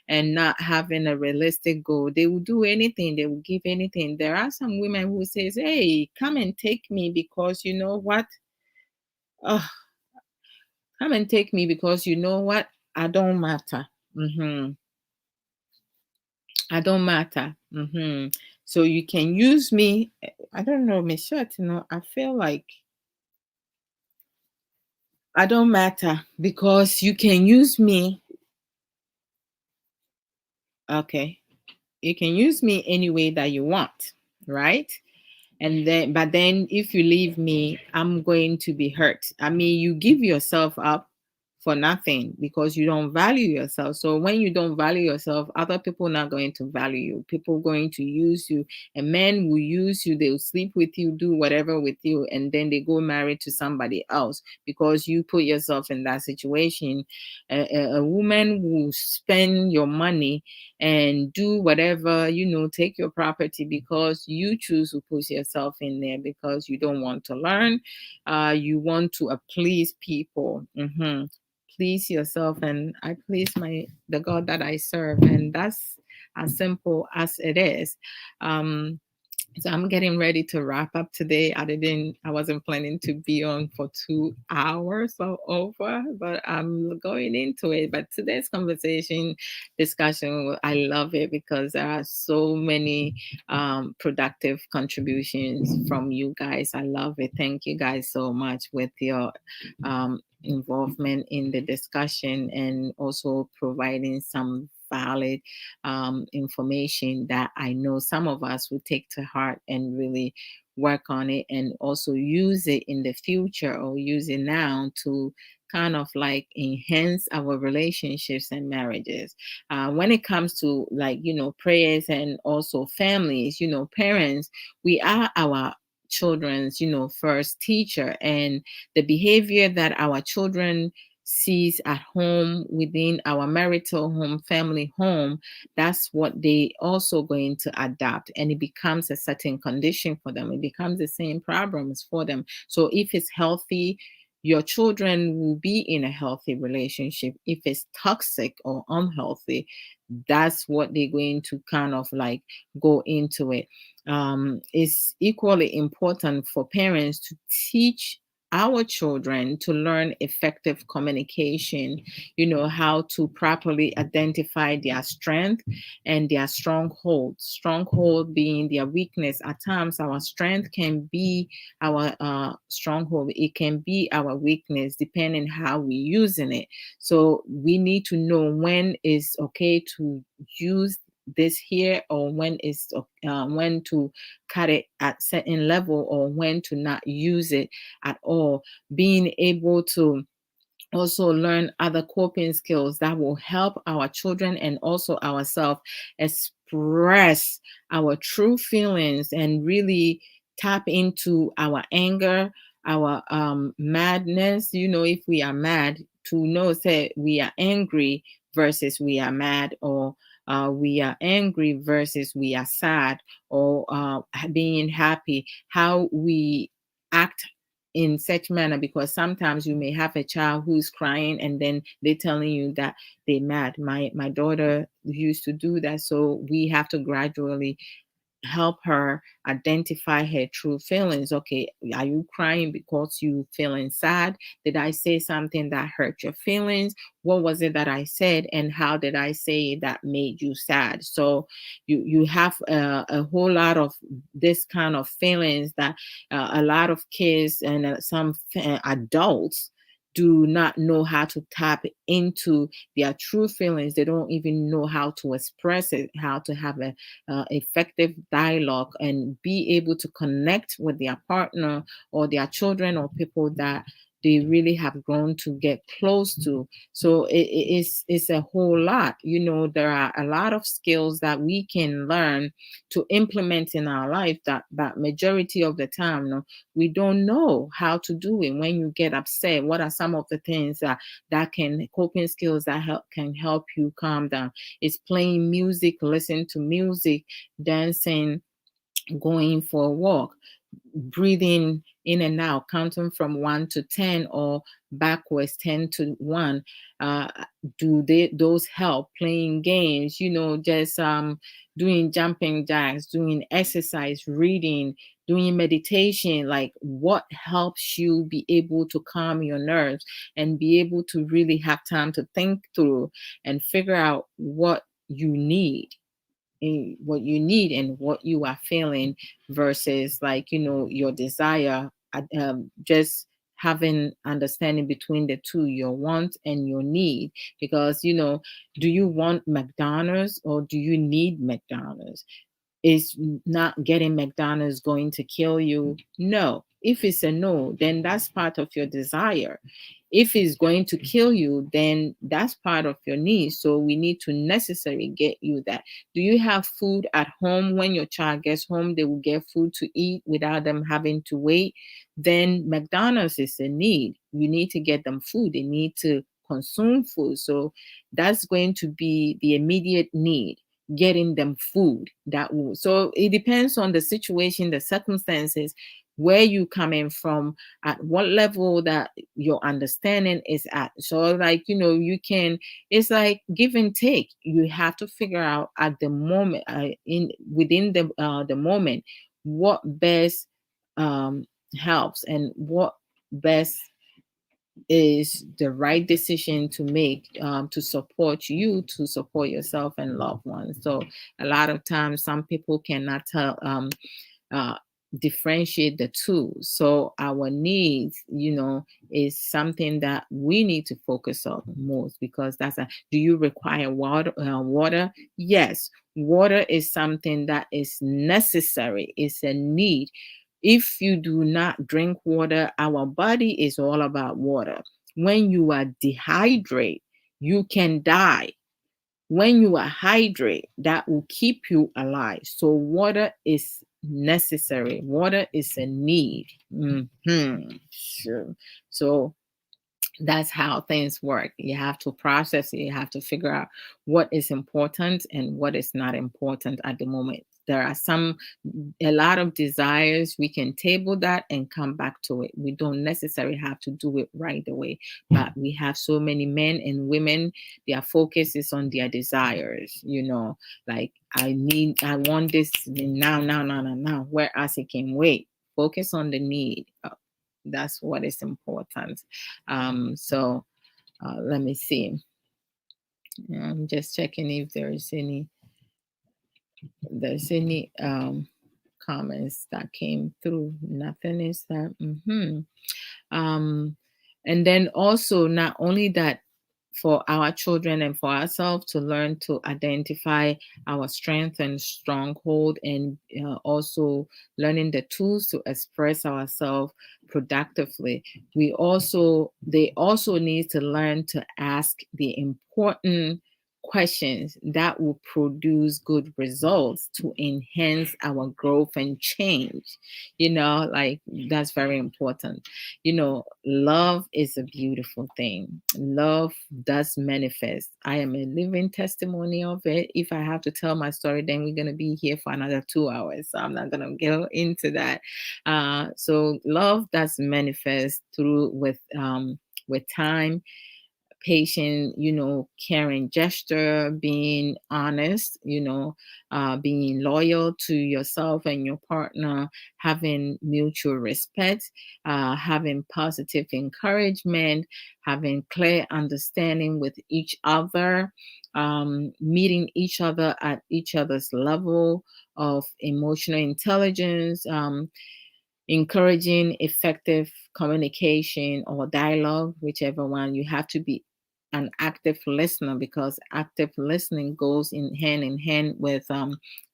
and not having a realistic goal, they will do anything, they will give anything. There are some women who says, hey, come and take me, because you know what, oh, come and take me, because you know what, I don't matter. I don't matter. So you can use me. I don't know, Michelle, I feel like I don't matter, because you can use me. Okay. You can use me any way that you want, right? And then, but then if you leave me, I'm going to be hurt. I mean, you give yourself up for nothing because you don't value yourself. So when you don't value yourself, other people are not going to value you. People are going to use you. A man will use you, they'll sleep with you, do whatever with you, and then they go married to somebody else because you put yourself in that situation. A woman will spend your money and do whatever, take your property because you choose to put yourself in there because you don't want to learn. You want to please people. Please yourself, and I please the God that I serve, and that's as simple as it is. So I'm getting ready to wrap up today. I wasn't planning to be on for 2 hours or over, but I'm going into it. But today's discussion, I love it because there are so many productive contributions from you guys. I love it. Thank you guys so much with your involvement in the discussion and also providing some valid information that I know some of us will take to heart and really work on it and also use it in the future or use it now to kind of like enhance our relationships and marriages. When it comes to like, prayers and also families, parents, we are our children's, first teacher, and the behavior that our children sees at home within our marital home, family home, that's what they also going to adapt, and it becomes a certain condition for them. It becomes the same problems for them. So if it's healthy, your children will be in a healthy relationship. If it's toxic or unhealthy, that's what they're going to kind of like go into it. It's equally important for parents to teach our children to learn effective communication, how to properly identify their strength and their stronghold being their weakness. At times our strength can be our stronghold, it can be our weakness depending how we're using it. So we need to know when is okay to use this here, or when to cut it at certain level, or when to not use it at all. Being able to also learn other coping skills that will help our children and also ourselves express our true feelings and really tap into our anger, our madness. If we are mad, to know say we are angry versus we are mad, or we are angry versus we are sad, or being happy, how we act in such manner, because sometimes you may have a child who's crying and then they're telling you that they're mad. My daughter used to do that, so we have to gradually help her identify her true feelings. Okay, are you crying because you feeling sad? Did I say something that hurt your feelings? What was it that I said, and how did I say it that made you sad? So you have a whole lot of this kind of feelings that a lot of kids and some adults do not know how to tap into their true feelings. They don't even know how to express it, how to have a effective dialogue and be able to connect with their partner or their children or people that they really have grown to get close to. So it's a whole lot. There are a lot of skills that we can learn to implement in our life that majority of the time, we don't know how to do it. When you get upset, what are some of the things that can coping skills that can help you calm down? It's playing music, listen to music, dancing, going for a walk, breathing in and out, counting from 1 to 10 or backwards 10 to 1. uh those help? Playing games, just doing jumping jacks, doing exercise, reading, doing meditation. Like, what helps you be able to calm your nerves and be able to really have time to think through and figure out what you need and what you are feeling, versus like your desire just having understanding between the two, your want and your need. Because, do you want McDonald's or do you need McDonald's? Is not getting McDonald's going to kill you? No. If it's a no, then that's part of your desire. If it's going to kill you, then that's part of your need. So we need to necessarily get you that. Do you have food at home? When your child gets home, they will get food to eat without them having to wait. Then McDonald's is a need. You need to get them food. They need to consume food. So that's going to be the immediate need, getting them food. That will, so it depends on the situation, the circumstances, where you coming from, at what level that your understanding is at. So like, you can, it's like give and take. You have to figure out at the moment, in within the moment, what best helps, and what best is the right decision to make, to support you, to support yourself and loved ones. So a lot of times some people cannot tell, uh, differentiate the two. So our needs, is something that we need to focus on most, because do you require water? Yes, water is something that is necessary. It's a need. If you do not drink water, our body is all about water. When you are dehydrated, you can die. When you are hydrated, that will keep you alive. So water is necessary. Water is a need. Sure. So that's how things work. You have to process it. You have to figure out what is important and what is not important at the moment. There are a lot of desires. We can table that and come back to it. We don't necessarily have to do it right away. But we have so many men and women, their focus is on their desires, like I want this now, now, now, now, now, whereas it can wait. Focus on the need. That's what is important. So let me see. I'm just checking if there's any comments that came through. Nothing is that. And then also, not only that, for our children and for ourselves to learn to identify our strength and stronghold, and also learning the tools to express ourselves productively. They also need to learn to ask the important questions that will produce good results to enhance our growth and change. Like, that's very important. Love is a beautiful thing. Love does manifest. I am a living testimony of it. If I have to tell my story, then we're going to be here for another 2 hours. So I'm not going to go into that. So love does manifest through with time, patient, caring gesture, being honest, being loyal to yourself and your partner, having mutual respect, having positive encouragement, having clear understanding with each other, meeting each other at each other's level of emotional intelligence, encouraging effective communication or dialogue, whichever one. You have to be an active listener, because active listening goes in hand with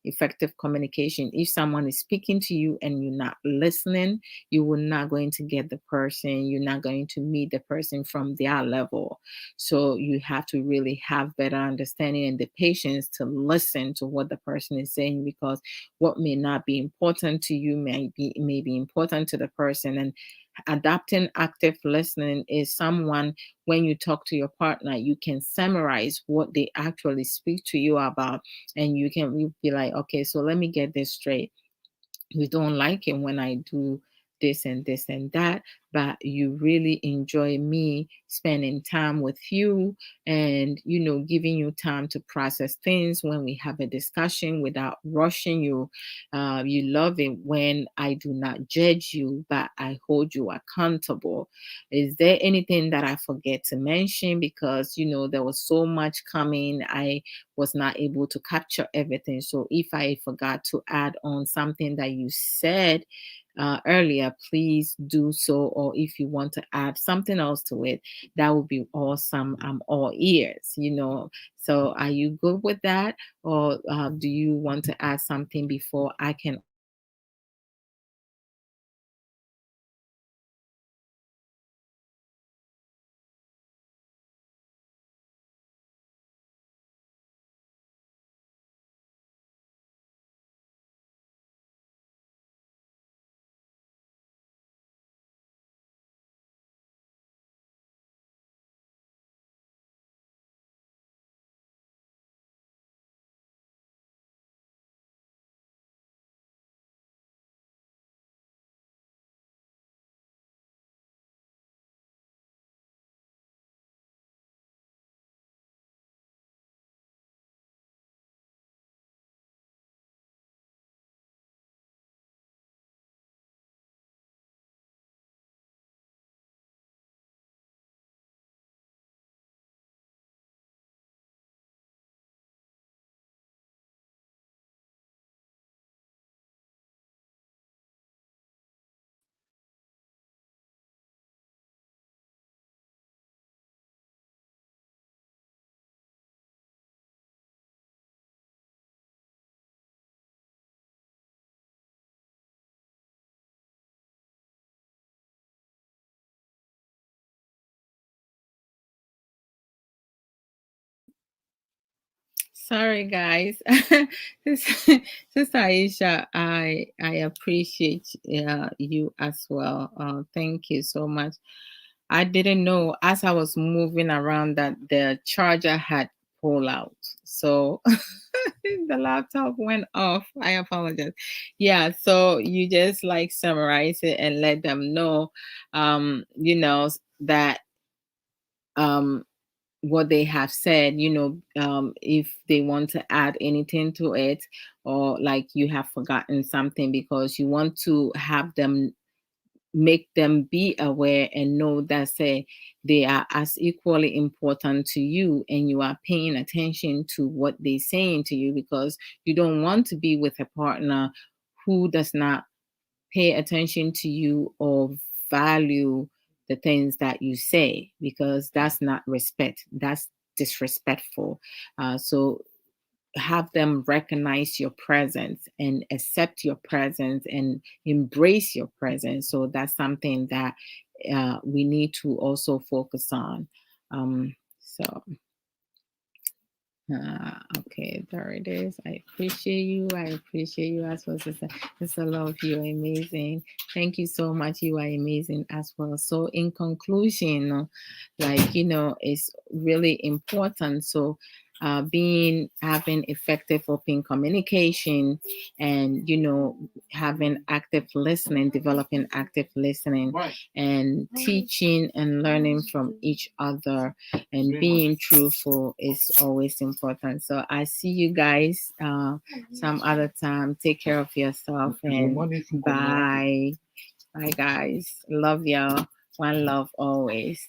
effective communication. If someone is speaking to you and you're not listening, you will not going to get the person. You're not going to meet the person from their level. So you have to really have better understanding and the patience to listen to what the person is saying, because what may not be important to you may be important to the person. And adapting active listening is someone, when you talk to your partner, you can summarize what they actually speak to you about, and you be like, okay, so let me get this straight. You don't like it when I do this and this and that, but you really enjoy me spending time with you, and giving you time to process things when we have a discussion without rushing you. You love it when I do not judge you, but I hold you accountable. Is there anything that I forget to mention? Because there was so much coming, I was not able to capture everything. So if I forgot to add on something that you said earlier, please do so, or if you want to add something else to it, that would be awesome. I'm all ears, So are you good with that? Or do you want to add something before I can also add something? Sorry, guys. Sister Aisha, I appreciate you as well. Thank you so much. I didn't know as I was moving around that the charger had pulled out, so the laptop went off. I apologize. Yeah, so you just like summarize it and let them know, that um what they have said, if they want to add anything to it, or like you have forgotten something, because you want to have them, make them be aware and know that, say, they are as equally important to you, and you are paying attention to what they're saying to you, because you don't want to be with a partner who does not pay attention to you or value the things that you say, because that's not respect, that's disrespectful. So have them recognize your presence and accept your presence and embrace your presence. So that's something that we need to also focus on. So okay, there it is. I appreciate you. I appreciate you as well, sister. Sister Love, you are amazing. Thank you so much. You are amazing as well. So, in conclusion, like, it's really important. So, having effective open communication, and having active listening, developing active listening, and teaching and learning from each other, and being truthful is always important. So I see you guys some other time. Take care of yourself, and bye. Bye, guys. Love y'all. One love always.